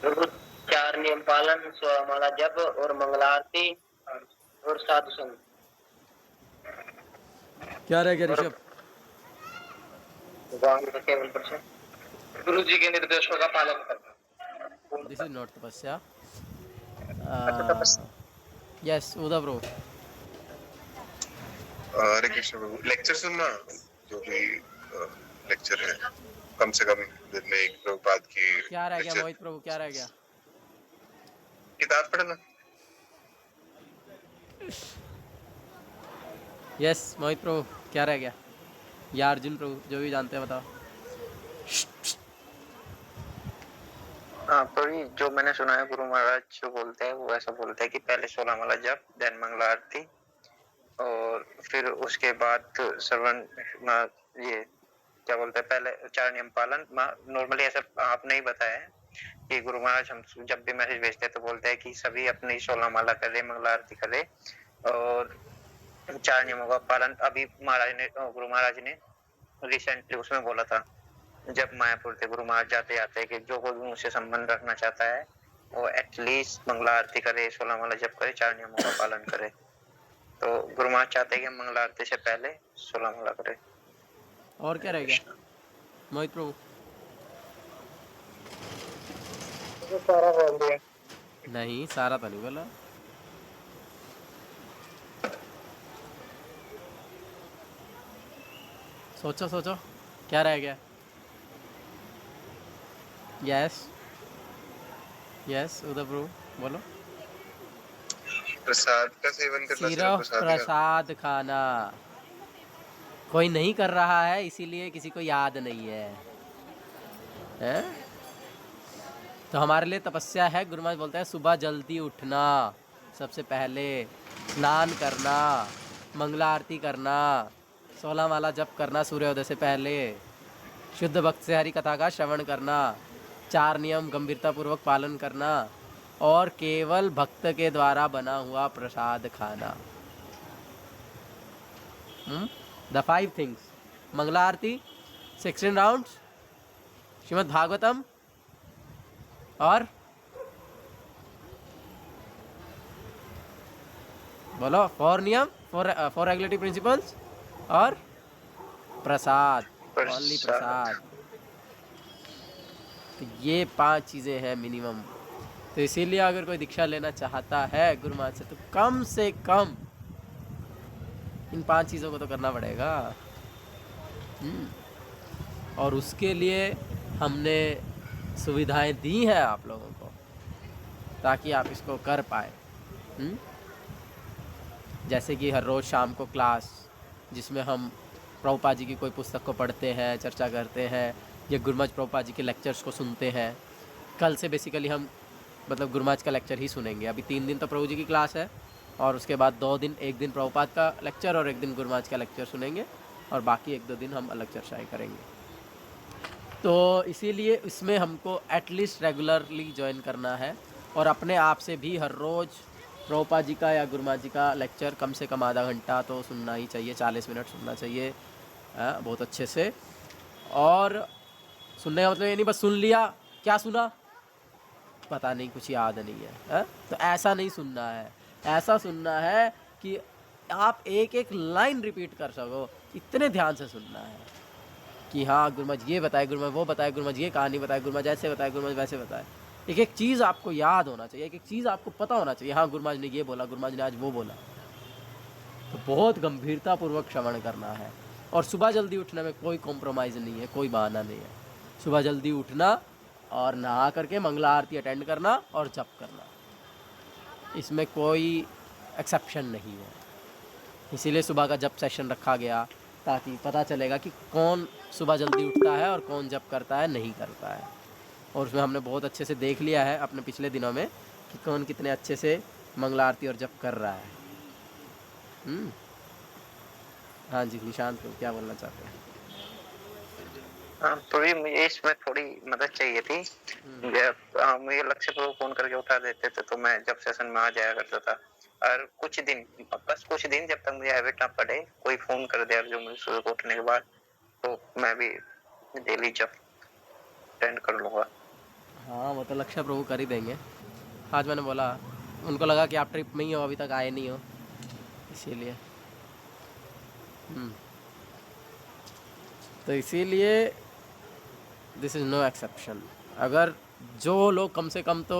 Speaker 5: प्रभु 4 नियम पालन, 16 माला जप और मंगला आरती और साधु संग।
Speaker 1: क्या रह गया ऋषभ?
Speaker 5: भगवान का केवल दर्शन, गुरु जी के निर्देशों का पालन करना।
Speaker 1: दिस इज नॉट तपस्या।
Speaker 5: तपस्या।
Speaker 1: यस उदा प्रभु।
Speaker 4: हरे कृष्ण प्रभु, लेक्चर सुनना, जो भी लेक्चर है कम से कम दिन में एक प्रभुपाद की
Speaker 1: क्या रह गया
Speaker 4: lecture,
Speaker 1: मोहित प्रभु, क्या रह गया?
Speaker 4: किताब पढ़ना।
Speaker 1: यस मोहित प्रभु, क्या रह गया? या अर्जुन प्रभु, जो भी जानते हैं बताओ।
Speaker 3: हाँ प्रभु, जो मैंने सुना है गुरु महाराज जो बोलते हैं वो ऐसा बोलते हैं कि पहले 16 माला जप, देन मंगला आरती, और फिर उसके बाद श्रवण, ये क्या बोलते हैं, पहले 4 नियम पालन। नॉर्मली ऐसा आपने ही बताया है कि गुरु महाराज हम जब भी मैसेज भेजते हैं तो बोलते हैं कि सभी अपनी 16 माला करे, मंगला आरती करे और 4 नियमों का पालन। अभी गुरु महाराज ने रिसेंटली उसमें बोला था, जब मायापुर थे, गुरु महाराज जाते आते कि जो कोई मुझसे संबंध रखना चाहता है वो एटलीस्ट मंगला आरती करे, 16 माला जप करे, 4 नियमों का पालन करे। तो गुरु महाराज चाहते हैं कि मंगला आरती से पहले 16 माला करे।
Speaker 1: और क्या रह गया मोहित प्रभु?
Speaker 2: सारा बोल दिया।
Speaker 1: नहीं, सारा तो नहीं बोला। सोचो सोचो, क्या रह गया? यस यस उदय प्रभु बोलो।
Speaker 4: प्रसाद का सेवन करना,
Speaker 1: सिर्फ
Speaker 4: प्रसाद
Speaker 1: प्रसाद खाना। कोई नहीं कर रहा है इसीलिए किसी को याद नहीं है, हैं? तो हमारे लिए तपस्या है। गुरु महाराज बोलते हैं सुबह जल्दी उठना, सबसे पहले स्नान करना, मंगला आरती करना, 16 माला जप करना सूर्योदय से पहले, शुद्ध भक्त से हरि कथा का श्रवण करना, 4 नियम गंभीरतापूर्वक पालन करना और केवल भक्त के द्वारा बना हुआ प्रसाद खाना। The 5 things, Mangala Aarti 16 rounds, Shrimad Bhagavatam, और बोलो 4 नियम, 4 रेगुलेटरी प्रिंसिपल्स और प्रसाद, ओनली प्रसाद। तो ये 5 चीज़ें हैं मिनिमम। तो इसीलिए अगर कोई दीक्षा लेना चाहता है गुरु महाराज से तो कम से कम इन 5 चीज़ों को तो करना पड़ेगा। और उसके लिए हमने सुविधाएं दी हैं आप लोगों को ताकि आप इसको कर पाए। जैसे कि हर रोज़ शाम को क्लास जिसमें हम प्रभुपाद जी की कोई पुस्तक को पढ़ते हैं, चर्चा करते हैं, या गुरु महाराज प्रभुपाद जी के लेक्चर्स को सुनते हैं। कल से बेसिकली हम मतलब गुरु महाराज का लेक्चर ही सुनेंगे। अभी 3 दिन तो प्रभु जी की क्लास है और उसके बाद 2 दिन, एक दिन प्रभुपाद का लेक्चर और एक दिन गुरु महाराज का लेक्चर सुनेंगे और बाकी 1-2 दिन हम अलग चर्चाएँ करेंगे। तो इसीलिए इसमें हमको एटलीस्ट रेगुलरली ज्वाइन करना है और अपने आप से भी हर रोज़ प्रभुपाद जी का या गुरु महाराज जी का लेक्चर कम से कम आधा घंटा तो सुनना ही चाहिए, 40 मिनट सुनना चाहिए बहुत अच्छे से। और सुनने का मतलब ये नहीं बस सुन लिया, क्या सुना पता नहीं, कुछ याद नहीं है, तो ऐसा नहीं सुनना है। ऐसा सुनना है कि आप एक एक लाइन रिपीट कर सको, इतने ध्यान से सुनना है कि हाँ गुरु महाराज ये बताए, गुरु महाराज वो बताए, गुरु महाराज ये कहानी बताए, गुरु महाराज ऐसे बताए, गुरु महाराज वैसे बताए। एक एक चीज़ आपको याद होना चाहिए, एक एक चीज़ आपको पता होना चाहिए। हाँ गुरु महाराज ने ये बोला, गुरु महाराज ने आज वो बोला। तो बहुत गंभीरतापूर्वक श्रवण करना है। और सुबह जल्दी उठने में कोई कॉम्प्रोमाइज़ नहीं है, कोई बहाना नहीं है। सुबह जल्दी उठना और नहा करके मंगला आरती अटेंड करना और जप करना, इसमें कोई एक्सेप्शन नहीं है। इसीलिए सुबह का जप सेशन रखा गया, ताकि पता चलेगा कि कौन सुबह जल्दी उठता है और कौन जप करता है, नहीं करता है। और उसमें हमने बहुत अच्छे से देख लिया है अपने पिछले दिनों में कि कौन कितने अच्छे से मंगला आरती और जप कर रहा है। हाँ जी, निशांत को क्या बोलना चाहते हैं?
Speaker 3: हाँ, तो भी मुझे इसमें थोड़ी मदद चाहिए थी। मुझे लक्ष्य को फोन करके उठा देते थे तो मैं जब सेशन में आ जाया करता था। और कुछ दिन, बस कुछ दिन, जब तक मुझे हैबिट ना पड़े, कोई फोन कर दे जो मुझे सुबह को उठने के बाद, तो मैं भी डेली जब अटेंड कर लूँगा।
Speaker 1: हाँ, वो तो लक्ष्य प्रभु कर ही देंगे। आज मैंने बोला, उनको लगा कि आप ट्रिप में ही हो, अभी तक आए नहीं हो, इसीलिए। तो इसीलिए दिस इज़ नो एक्सेप्शन। अगर जो लोग कम से कम तो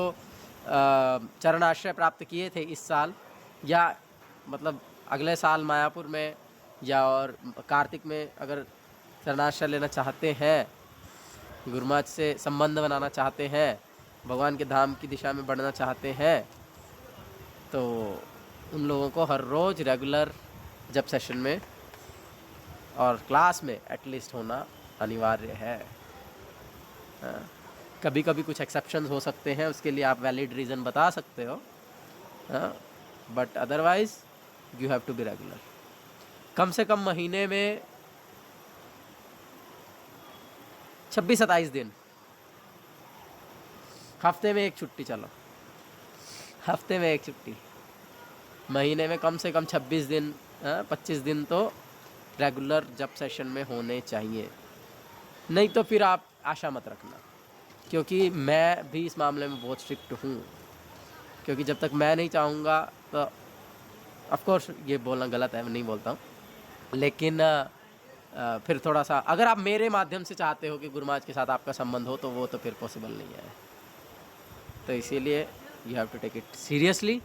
Speaker 1: चरणाश्रय प्राप्त किए थे इस साल, या मतलब अगले साल मायापुर में या और कार्तिक में अगर चरणाश्रय लेना चाहते हैं, गुरुमाज से संबंध बनाना चाहते हैं, भगवान के धाम की दिशा में बढ़ना चाहते हैं, तो उन लोगों को हर रोज़ रेगुलर जब सेशन में और क्लास में एटलीस्ट होना अनिवार्य है। कभी कभी कुछ एक्सेप्शंस हो सकते हैं, उसके लिए आप वैलिड रीज़न बता सकते हो, but otherwise you have to be regular. कम से कम महीने में 26-27 दिन, हफ्ते में एक छुट्टी, चलो हफ्ते में एक छुट्टी, महीने में कम से कम 26 दिन, 25 दिन तो रेगुलर जब सेशन में होने चाहिए। नहीं तो फिर आप आशा मत रखना, क्योंकि मैं भी इस मामले में बहुत स्ट्रिक्ट हूँ। क्योंकि जब तक मैं नहीं चाहूँगा तो ऑफ कोर्स ये बोलना गलत है, मैं नहीं बोलता हूँ, लेकिन फिर थोड़ा सा अगर आप मेरे माध्यम से चाहते हो कि गुरुमाज के साथ आपका संबंध हो, तो वो तो फिर पॉसिबल नहीं है। तो इसीलिए you have to take it seriously.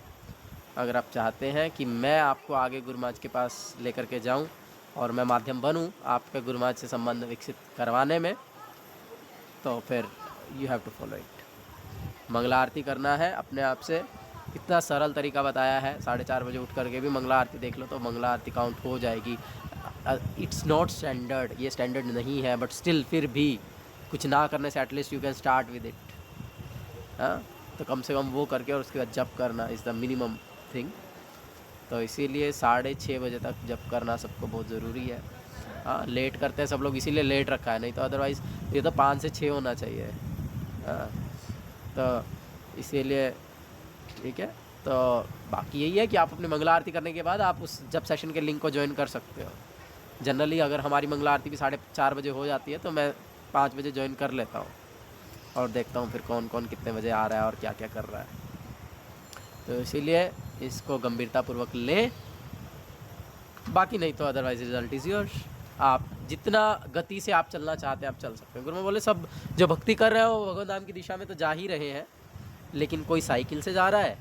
Speaker 1: अगर आप चाहते हैं कि मैं आपको आगे गुरुमाज के पास लेकर के जाऊं और मैं माध्यम बनूं आपके गुरुमाज से संबंध विकसित करवाने में, तो फिर you have to follow it. मंगला आरती करना है अपने आप से, इतना सरल तरीका बताया है। 4:30 बजे उठ करके भी मंगला आरती देख लो तो मंगला आरती काउंट हो जाएगी। इट्स नॉट स्टैंडर्ड, ये स्टैंडर्ड नहीं है, बट स्टिल फिर भी कुछ ना करने से at least you can start with it. तो कम से कम वो करके और उसके बाद जप करना इज़ द मिनिमम थिंग। तो इसीलिए 6:30 बजे तक जप करना सबको बहुत ज़रूरी है। हाँ, लेट करते हैं सब लोग, इसीलिए लेट रखा है, नहीं तो अदरवाइज़ ये तो 5 से 6 होना चाहिए। तो इसीलिए ठीक है। तो बाकी यही है कि आप अपनी मंगला आरती करने के बाद आप उस जब सेशन के लिंक को ज्वाइन कर सकते हो। जनरली अगर हमारी मंगला आरती भी 4:30 बजे हो जाती है तो मैं 5 बजे ज्वाइन कर लेता हूँ और देखता हूँ फिर कौन कौन कितने बजे आ रहा है और क्या क्या कर रहा है। तो इसीलिए इसको गंभीरतापूर्वक लें, बाकी नहीं तो अदरवाइज रिजल्ट इज़ योर्स। आप जितना गति से आप चलना चाहते हैं आप चल सकते हैं। गुरु में बोले सब जो भक्ति कर रहे हो भगवान धाम की दिशा में तो जा ही रहे हैं, लेकिन कोई साइकिल से जा रहा है,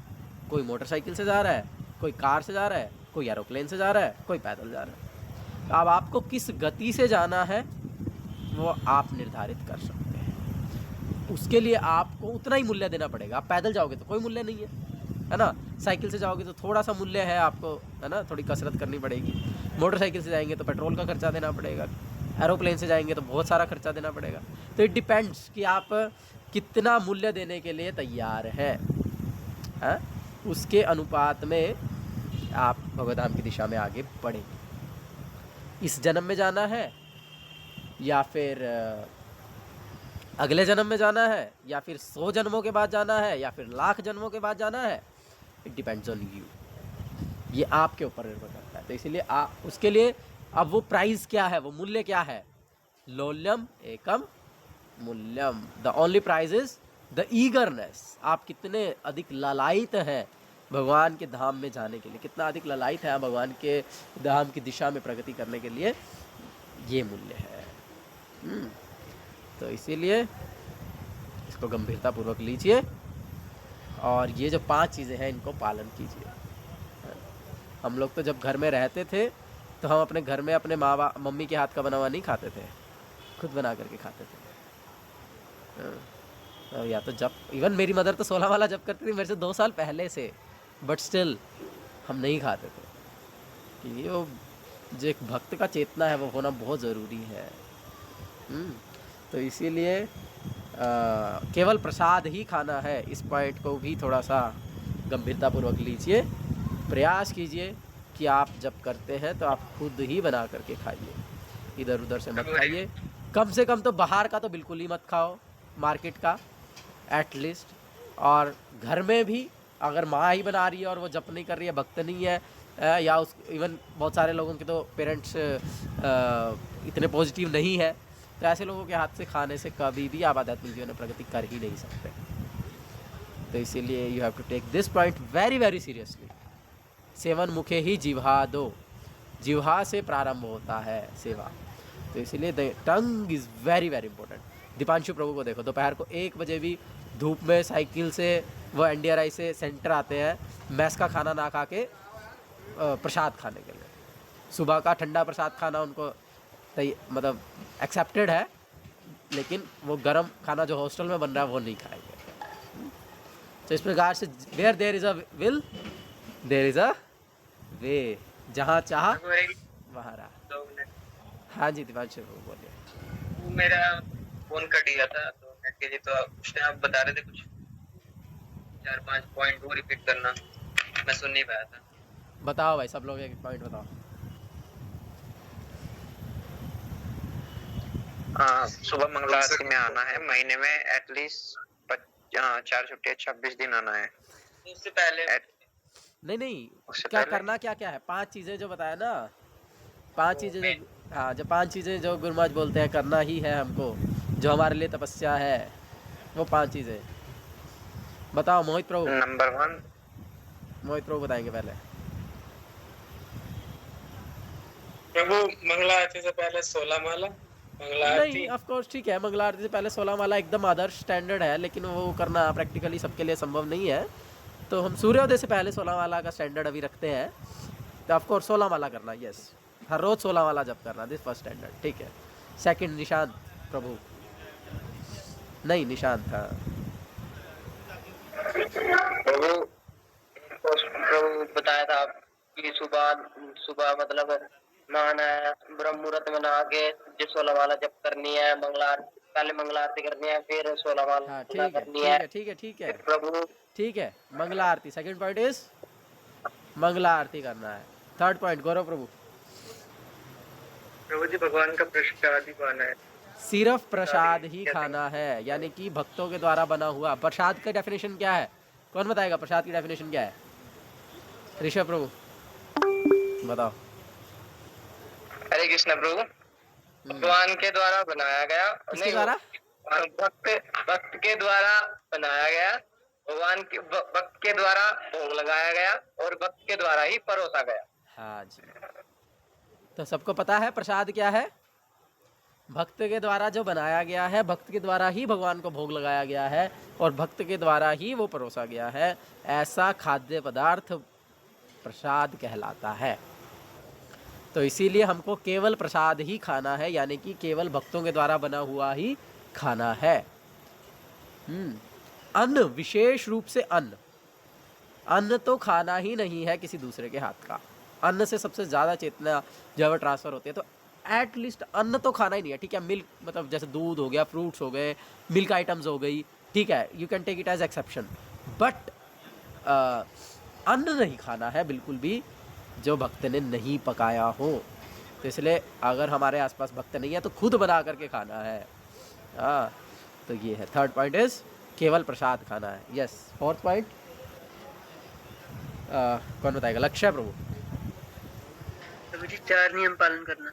Speaker 1: कोई मोटरसाइकिल से जा रहा है, कोई कार से जा रहा है, कोई एरोप्लेन से जा रहा है, कोई पैदल जा रहा है। अब आपको किस गति से जाना है वो आप निर्धारित कर सकते हैं। उसके लिए आपको उतना ही मूल्य देना पड़ेगा। आप पैदल जाओगे तो कोई मूल्य नहीं है ना, साइकिल से जाओगे तो थोड़ा सा मूल्य है आपको, है ना, थोड़ी कसरत करनी पड़ेगी। मोटरसाइकिल से जाएंगे तो पेट्रोल का खर्चा देना पड़ेगा, एरोप्लेन से जाएंगे तो बहुत सारा खर्चा देना पड़ेगा। तो इट डिपेंड्स कि आप कितना मूल्य देने के लिए तैयार हैं, उसके अनुपात में आप भगवधाम की दिशा में आगे बढ़ेंगे। इस जन्म में जाना है या फिर अगले जन्म में जाना है या फिर 100 जन्मों के बाद जाना है या फिर 1,00,000 जन्मों के बाद जाना है, इट डिपेंड्स ऑन यू। ये आपके ऊपर निर्भर करता है। तो इसीलिए उसके लिए अब वो प्राइस क्या है, वो मूल्य क्या है, लोल्यम एकम मूल्यम। The only price is the eagerness. आप कितने अधिक लालायित हैं भगवान के धाम में जाने के लिए, कितना अधिक लालायित है भगवान के धाम की दिशा में प्रगति करने के लिए, ये मूल्य है। तो इसीलिए इसको गंभीरतापूर्वक लीजिए और ये जो 5 चीज़ें हैं इनको पालन कीजिए। हम लोग तो जब घर में रहते थे तो हम अपने घर में अपने मम्मी के हाथ का बना हुआ नहीं खाते थे, खुद बना करके खाते थे। या तो जब इवन मेरी मदर तो 16 वाला जब करती थी मेरे से 2 साल पहले से, बट स्टिल हम नहीं खाते थे। कि वो जो एक भक्त का चेतना है वो होना बहुत ज़रूरी है। तो इसीलिए केवल प्रसाद ही खाना है, इस पॉइंट को भी थोड़ा सा गंभीरतापूर्वक लीजिए। प्रयास कीजिए कि आप जब करते हैं तो आप खुद ही बना करके खाइए, इधर उधर से मत खाइए। कम से कम तो बाहर का तो बिल्कुल ही मत खाओ, मार्केट का एटलीस्ट। और घर में भी अगर माँ ही बना रही है और वो जप नहीं कर रही है, भक्त नहीं है, या उस इवन बहुत सारे लोगों के तो पेरेंट्स इतने पॉजिटिव नहीं है, तो ऐसे लोगों के हाथ से खाने से कभी भी आप आध्यात्मिक जीवन में प्रगति कर ही नहीं सकते। तो इसीलिए you have to take this point very very seriously. सेवन मुखे ही जिह्वा दो, जिह्वा से प्रारंभ होता है सेवा। तो इसीलिए the tongue is very very important. Deepanshu Prabhu को देखो, दोपहर को 1 बजे भी धूप में साइकिल से वो NDRI से सेंटर आते हैं मैस का खाना ना खा के प्रसाद खाने के लिए। सुबह का ठंडा प्रसाद खाना उनको मतलब एक्सेप्टेड है, लेकिन वो गरम खाना जो हॉस्टल में बन रहा है वो नहीं खाएंगे। तो इस प्रकार से where there is a will there is a way, जहाँ चाह वहाँ रहा। हाँ जी दीपांशु प्रभु बोलिए।
Speaker 3: वो मेरा फोन कट गया था तो नेट के लिए, तो उस टाइम आप बता रहे थे कुछ 4-5 पॉइंट वो रिपीट करना, मैं सुन नहीं पाया था।
Speaker 1: बताओ भाई, सब लोग एक पॉइंट बताओ।
Speaker 3: सुबह मंगला आरती में आना है, महीने में एटलीस्ट 4 छुट्टियां 26 दिन आना है। उससे पहले
Speaker 1: नहीं
Speaker 3: उससे
Speaker 1: क्या
Speaker 3: पहले
Speaker 1: करना क्या क्या है, 5 चीज़ें जो बताया ना, 5 चीज़ें जो, हाँ जो 5 चीज़ें जो गुरु महाराज बोलते हैं करना ही है हमको, जो हमारे लिए तपस्या है, वो 5 चीज़ें बताओ। मोहित प्रभु,
Speaker 3: नंबर 1
Speaker 1: मोहित प्रभु बताएंगे पहले।
Speaker 2: प्रभु मंगला आरती से पहले 16 माला, मंगला आरती।
Speaker 1: नहीं ऑफ कोर्स ठीक है, मंगला आरती से पहले 16 माला एकदम आदर्श स्टैंडर्ड है, लेकिन वो करना प्रैक्टिकली सबके लिए संभव नहीं है। तो हम सूर्योदय से पहले 16 माला का स्टैंडर्ड अभी रखते हैं। तो ऑफ कोर्स 16 माला करना, यस, हर रोज़ 16 वाला जब करना, दिस फर्स्ट स्टैंडर्ड, ठीक है। सेकंड निशांत प्रभु, नहीं निशांत था।
Speaker 5: प्रभु बताया था कि सुबह मतलब नहाना है, ब्रह्म मुहूर्त में नहा के जो 16 वाला जप करनी है, पहले मंगला आरती करनी है, फिर 16
Speaker 1: हाँ
Speaker 5: वाला
Speaker 1: ठीक है
Speaker 5: करनी
Speaker 1: ठीक
Speaker 5: है।
Speaker 1: है ठीक है ठीक है
Speaker 5: फिर प्रभु
Speaker 1: ठीक है, मंगला आरती सेकंड पॉइंट इज मंगला आरती करना है। थर्ड पॉइंट गौरव प्रभु।
Speaker 3: प्रभु जी भगवान का प्रसाद ही पाना है।
Speaker 1: सिर्फ प्रसाद ही खाना है, यानी कि भक्तों के द्वारा बना हुआ। प्रसाद का डेफिनेशन क्या है, कौन बताएगा प्रसाद की डेफिनेशन क्या है? ऋषभ प्रभु बताओ।
Speaker 3: हरे कृष्ण प्रभु, भगवान के द्वारा बनाया गया,
Speaker 1: किसके द्वारा?
Speaker 3: भक्त के द्वारा बनाया गया, भगवान के भक्त के द्वारा भोग लगाया गया और भक्त के द्वारा ही परोसा गया।
Speaker 1: हाँ जी, तो सबको पता है प्रसाद क्या है? भक्त के द्वारा जो बनाया गया है, भक्त के द्वारा ही भगवान को भोग लगाया गया है और भक्त के द्वारा ही वो परोसा गया है, ऐसा खाद्य पदार्थ प्रसाद कहलाता है। तो इसीलिए हमको केवल प्रसाद ही खाना है, यानी कि केवल भक्तों के द्वारा बना हुआ ही खाना है। अन्न, विशेष रूप से अन्न तो खाना ही नहीं है किसी दूसरे के हाथ का। अन्न से सबसे ज़्यादा चेतना जब ट्रांसफ़र होती है, तो एटलीस्ट अन्न तो खाना ही नहीं है, ठीक है। मिल्क मतलब जैसे दूध हो गया, फ्रूट्स हो गए, मिल्क आइटम्स हो गई, ठीक है, you can take it as exception, but अन्न नहीं खाना है बिल्कुल भी जो भक्त ने नहीं पकाया हो। तो इसलिए अगर हमारे आसपास भक्त नहीं है तो खुद बना करके खाना है। हाँ, तो ये है थर्ड पॉइंट इज केवल प्रसाद खाना है। यस, फोर्थ पॉइंट कौन बताएगा? लक्ष्य प्रभु।
Speaker 5: प्रभु जी 4 नियम पालन करना।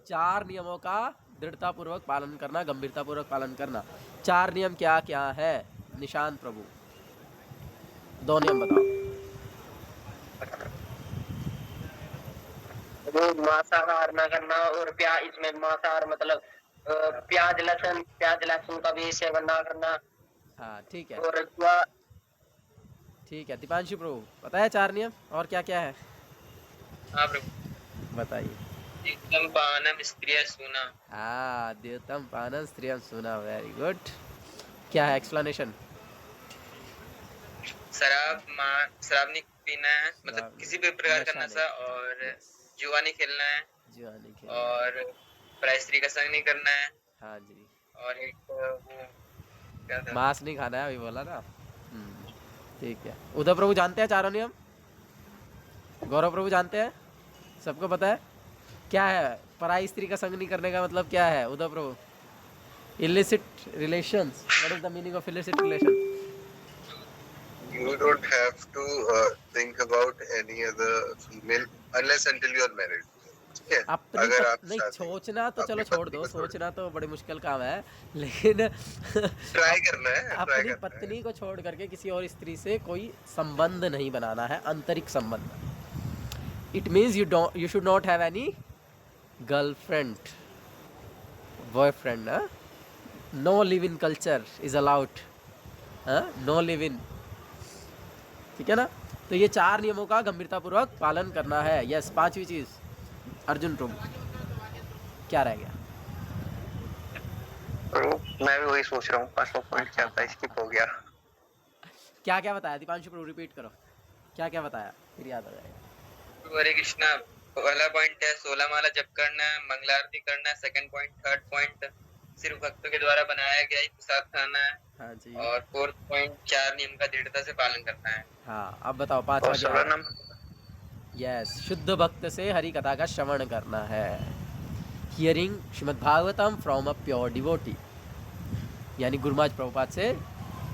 Speaker 1: 4 नियमों का दृढ़तापूर्वक पालन करना, गंभीरतापूर्वक पालन करना। 4 नियम क्या क्या है निशांत प्रभु? 2 नियम बताओ।
Speaker 5: वो मांसाहार ना करना और इसमें मांसाहार मतलब प्याज लहसुन का भी सेवन ना करना।
Speaker 1: हाँ ठीक है
Speaker 5: और
Speaker 1: ठीक है। दीपांशु प्रभु बताया 4 नियम, और क्या क्या है?
Speaker 3: हाँ प्रभु,
Speaker 1: बताइए।
Speaker 3: द्यूतम पानम स्त्रियः सूना।
Speaker 1: हाँ, द्यूतम पानम स्त्रियः सूना, वेरी गुड। क्या है एक्सप्लेनेशन?
Speaker 3: शराब नहीं पीना है, मतलब किसी भी प्रकार का नशा, और जुआ नहीं खेलना है,
Speaker 1: जुआ नहीं खेलना।
Speaker 3: और पराई का संग नहीं करना है,
Speaker 1: हाँ जी,
Speaker 3: और एक वो क्या था,
Speaker 1: मांस नहीं खाना है, अभी बोला ना। ठीक है। उदय प्रभु जानते हैं चारों नियम? गौरव प्रभु जानते हैं? सबको पता है? क्या है पराई स्त्री का संग नहीं करने का मतलब? क्या है उदय प्रभु? illicit relations. What is the meaning of illicit relation?
Speaker 4: You don't have to think about any other female unless until you are married. ठीक है,
Speaker 1: अपनी
Speaker 4: अगर आप
Speaker 1: नहीं,
Speaker 4: शादी
Speaker 1: सोचना तो
Speaker 4: अपनी
Speaker 1: चलो छोड़
Speaker 4: पत्नी
Speaker 1: दो,
Speaker 4: को छोड़
Speaker 1: सोचना तो बड़ी मुश्किल काम है, लेकिन
Speaker 4: ट्राई करना है, ट्राई
Speaker 1: अपनी
Speaker 4: करना है।
Speaker 1: पत्नी को छोड़ करके किसी और स्त्री से कोई संबंध नहीं बनाना है, आंतरिक संबंध। It means you should not have any girlfriend, boyfriend. Know live in culture is allowed, know live in. ठीक है ना? तो ये 4 नियमों का गंभीरतापूर्वक पालन करना है। यस, 5वीं चीज अर्जुन प्रभु क्या रह गया?
Speaker 3: तो मैं भी वही सोच रहा हूँ, 5वां पॉइंट क्या था, स्किप हो गया।
Speaker 1: क्या क्या बताया दीपांशु प्रभु? रिपीट करो, क्या क्या बताया, फिर याद आ जाएगा।
Speaker 3: हरे कृष्णा, पहला पॉइंट है 16 माला जप करना है, मंगला आरती करना है। सेकंड पॉइंट, थर्ड पॉइंट सिर्फ भक्तों के द्वारा बनाया गया ही प्रसाद खाना है।
Speaker 1: हाँ जी।
Speaker 3: और फोर्थ पॉइंट 4 नियम का दृढ़ता से पालन करना है।
Speaker 1: हाँ, अब बताओ 5वां
Speaker 3: और
Speaker 1: क्या
Speaker 3: 16
Speaker 1: है?
Speaker 3: नंबर
Speaker 1: यस, शुद्ध भक्त से हरि कथा का श्रवण करना है। Hearing Shrimad Bhagavatam from a pure devotee, यानी गुरुमाज प्रभुपाद से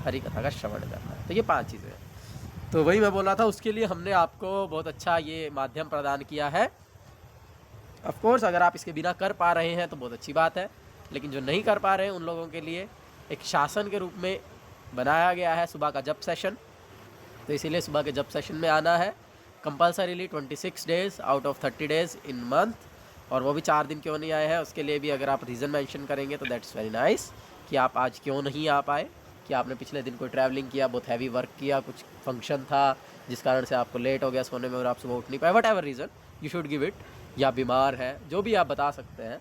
Speaker 1: हरि कथा का श्रवण करना है। तो ये 5 चीज़ें हैं। तो वही मैं बोल रहा था, उसके लिए हमने आपको बहुत अच्छा ये माध्यम प्रदान किया है। ऑफ कोर्स अगर आप इसके बिना कर पा रहे हैं तो बहुत अच्छी बात है, लेकिन जो नहीं कर पा रहे हैं उन लोगों के लिए एक शासन के रूप में बनाया गया है सुबह का जप सेशन। तो इसीलिए सुबह के जप सेशन में आना है compulsorily 26 days out of 30 days in month, और वो भी 4 दिन क्यों नहीं आए हैं उसके लिए भी अगर आप रीज़न मेंशन करेंगे तो दैट्स वेरी नाइस, कि आप आज क्यों नहीं आ पाए, कि आपने पिछले दिन कोई ट्रैवलिंग किया, बहुत हैवी वर्क किया, कुछ फंक्शन था जिस कारण से आपको लेट हो गया सोने में और आप सुबह उठ नहीं पाए, what ever reason you should give it, या बीमार है, जो भी आप बता सकते हैं।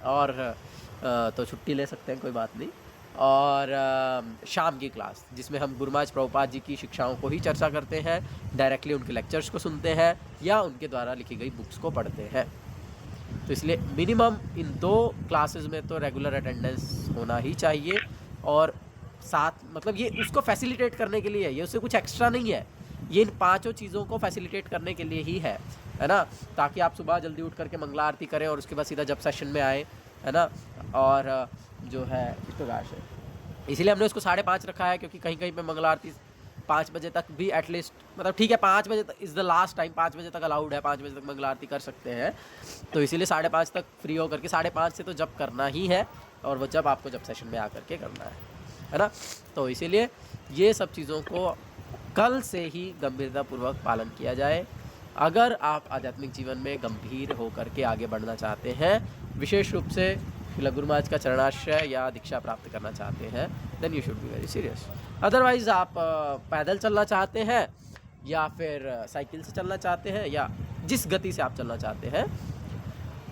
Speaker 1: और तो छुट्टी ले सकते हैं, कोई बात नहीं। और शाम की क्लास जिसमें हम गुरुमाज प्रभुपाद जी की शिक्षाओं को ही चर्चा करते हैं, डायरेक्टली उनके लेक्चर्स को सुनते हैं या उनके द्वारा लिखी गई बुक्स को पढ़ते हैं। तो इसलिए मिनिमम इन 2 क्लासेस में तो रेगुलर अटेंडेंस होना ही चाहिए, और साथ मतलब ये उसको फैसिलिटेट करने के लिए है, ये उससे कुछ एक्स्ट्रा नहीं है, ये इन 5 चीज़ों को फैसिलिटेट करने के लिए ही है ना, ताकि आप सुबह जल्दी उठ करके मंगला आरती करें और उसके बाद सीधा जब सेशन में आए, है ना। और जो है इस प्रकार से इसीलिए हमने उसको 5:30 रखा है, क्योंकि कहीं कहीं पे मंगला आरती 5 बजे तक भी एटलीस्ट, मतलब ठीक है 5 बजे तक इज़ द लास्ट टाइम, 5 बजे तक अलाउड है, 5 बजे तक मंगला आरती कर सकते हैं। तो इसीलिए 5:30 तक फ्री होकर के 5:30 से तो जब करना ही है, और वो जब आपको जब सेशन में आकर के करना है ना। तो इसीलिए ये सब चीज़ों को कल से ही गंभीरतापूर्वक पालन किया जाए। अगर आप आध्यात्मिक जीवन में गंभीर होकर के आगे बढ़ना चाहते हैं, विशेष रूप से श्रील गुरु महाराज का चरणाश्रय या दीक्षा प्राप्त करना चाहते हैं, then you should be very serious. Otherwise आप पैदल चलना चाहते हैं या फिर साइकिल से चलना चाहते हैं, या जिस गति से आप चलना चाहते हैं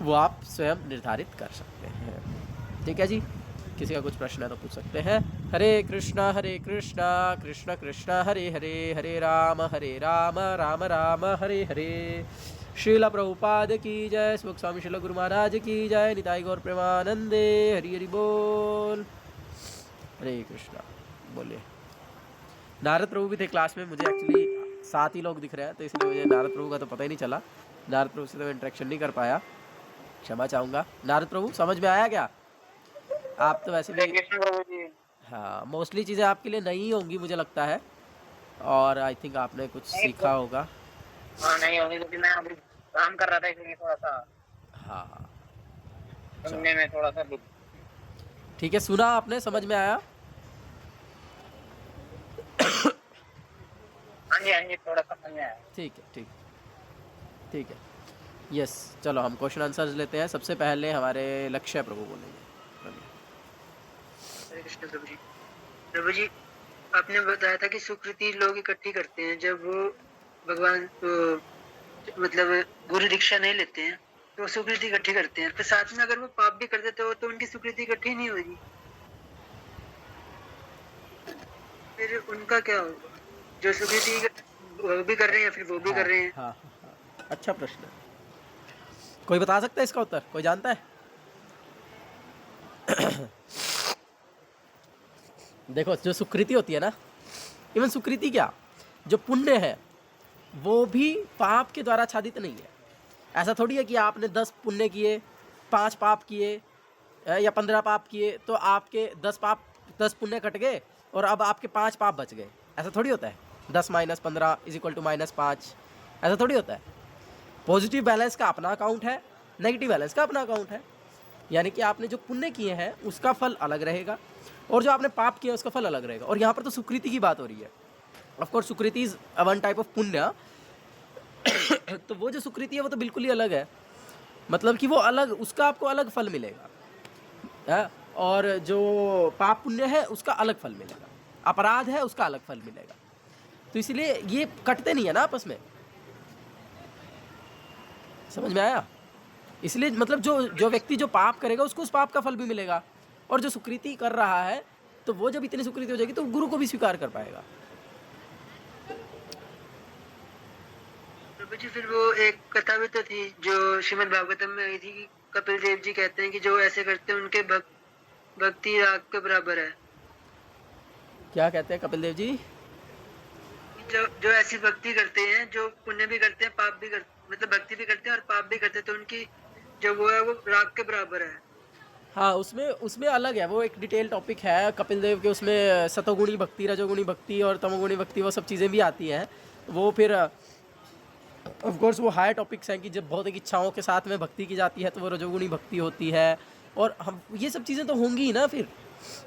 Speaker 1: वो आप स्वयं निर्धारित कर सकते हैं। ठीक है जी, किसी का कुछ प्रश्न है तो पूछ सकते हैं। हरे कृष्णा कृष्ण कृष्ण हरे हरे, हरे राम राम राम हरे हरे। श्रील प्रभुपाद की जय, सुख स्वामी श्रील गुरु महाराज की जय, निताई गौर प्रेमानंदे, हरि हरि बोल। हरे कृष्णा बोलिए। नारद प्रभु भी थे क्लास में, मुझे एक्चुअली 7 ही लोग दिख रहे हैं, तो इसलिए मुझे नारद प्रभु का तो पता ही नहीं चला, नारद प्रभु से तो इंटरेक्शन नहीं कर पाया, क्षमा चाहूँगा। नारद प्रभु समझ में आया क्या? आप तो वैसे भी हाँ, मोस्टली चीज़ें आपके लिए नई होंगी मुझे लगता है, और आई थिंक आपने कुछ सीखा होगा।
Speaker 5: हाँ नहीं होगी, क्योंकि मैं अभी काम कर रहा था इसलिए थोड़ा सा
Speaker 1: हाँ
Speaker 5: सुनने में थोड़ा सा
Speaker 1: ठीक है, सुना आपने, समझ में आया?
Speaker 5: हाँ जी थोड़ा सा समझ में आया।
Speaker 1: ठीक है, ठीक है। यस, चलो हम क्वेश्चन आंसर्स लेते हैं। सबसे पहले हमारे लक्ष्य प्रभु बोलेंगे।
Speaker 6: हरे कृष्ण प्रभु जी, आपने बताया था कि सुकृति लोग इकट्ठी करते हैं जब वो भगवान मतलब गुरु दीक्षा नहीं लेते हैं, तो सुकृति इकट्ठी करते हैं, फिर साथ में अगर वो पाप भी कर देते हो तो उनकी सुकृति इकट्ठी नहीं होगी, फिर उनका क्या होगा? जो सुकृति वो भी कर रहे हैं फिर वो भी कर रहे हैं।
Speaker 1: हाँ, अच्छा प्रश्न है। कोई बता सकता है इसका उत्तर? कोई जानता है? देखो, जो सुकृति होती है ना, इवन सुकृति क्या, जो पुण्य है वो भी पाप के द्वारा आच्छादित नहीं है। ऐसा थोड़ी है कि आपने 10 पुण्य किए, 5 पाप किए या 15 पाप किए तो आपके 10 पुण्य कट गए और अब आपके 5 पाप बच गए। ऐसा थोड़ी होता है। 10 - 15 = -5, ऐसा थोड़ी होता है। पॉजिटिव बैलेंस का अपना अकाउंट है, नेगेटिव बैलेंस का अपना अकाउंट है। यानी कि आपने जो पुण्य किए हैं उसका फल अलग रहेगा और जो आपने पाप किया उसका फल अलग रहेगा। और यहाँ पर तो सुकृति की बात हो रही है। Of course Sukriti is one type of पुण्य। तो वो जो सुकृति है वो तो बिल्कुल ही अलग है, मतलब कि वो अलग, उसका आपको अलग फल मिलेगा है? और जो पाप पुण्य है उसका अलग फल मिलेगा, अपराध है उसका अलग फल मिलेगा। तो इसलिए ये कटते नहीं है ना आपस में, समझ में आया? इसलिए मतलब जो व्यक्ति जो पाप करेगा उसको उस पाप का फल भी मिलेगा, और जो सुकृति कर रहा है तो वो जब इतनी सुकृति हो जाएगी तो गुरु को भी स्वीकार कर पाएगा।
Speaker 6: प्रभु जी, फिर वो एक कथा भी तो थी जो श्रीमद् भागवतम में आई थी कि कपिल देव जी कहते हैं कि जो ऐसे करते हैं उनके भक्ति राग के बराबर है।
Speaker 1: क्या कहते हैं कपिल देव जी?
Speaker 6: जो ऐसी भक्ति करते हैं, जो पुण्य भी करते हैं, पाप भी करते, मतलब भक्ति भी करते हैं और पाप भी करते हैं, तो उनकी जो वो है वो राग के बराबर है।
Speaker 1: हाँ, उसमें अलग है, वो एक डिटेल टॉपिक है कपिल देव के। उसमें सतोगुणी भक्ति, रजोगुणी भक्ति और तमोगुणी भक्ति, वो सब चीज़ें भी आती हैं। वो फिर ऑफ कोर्स वो हायर टॉपिक्स हैं कि जब भौतिक इच्छाओं के साथ में भक्ति की जाती है तो वो रजोगुणी भक्ति होती है। और हम ये सब चीज़ें तो होंगी ही ना, फिर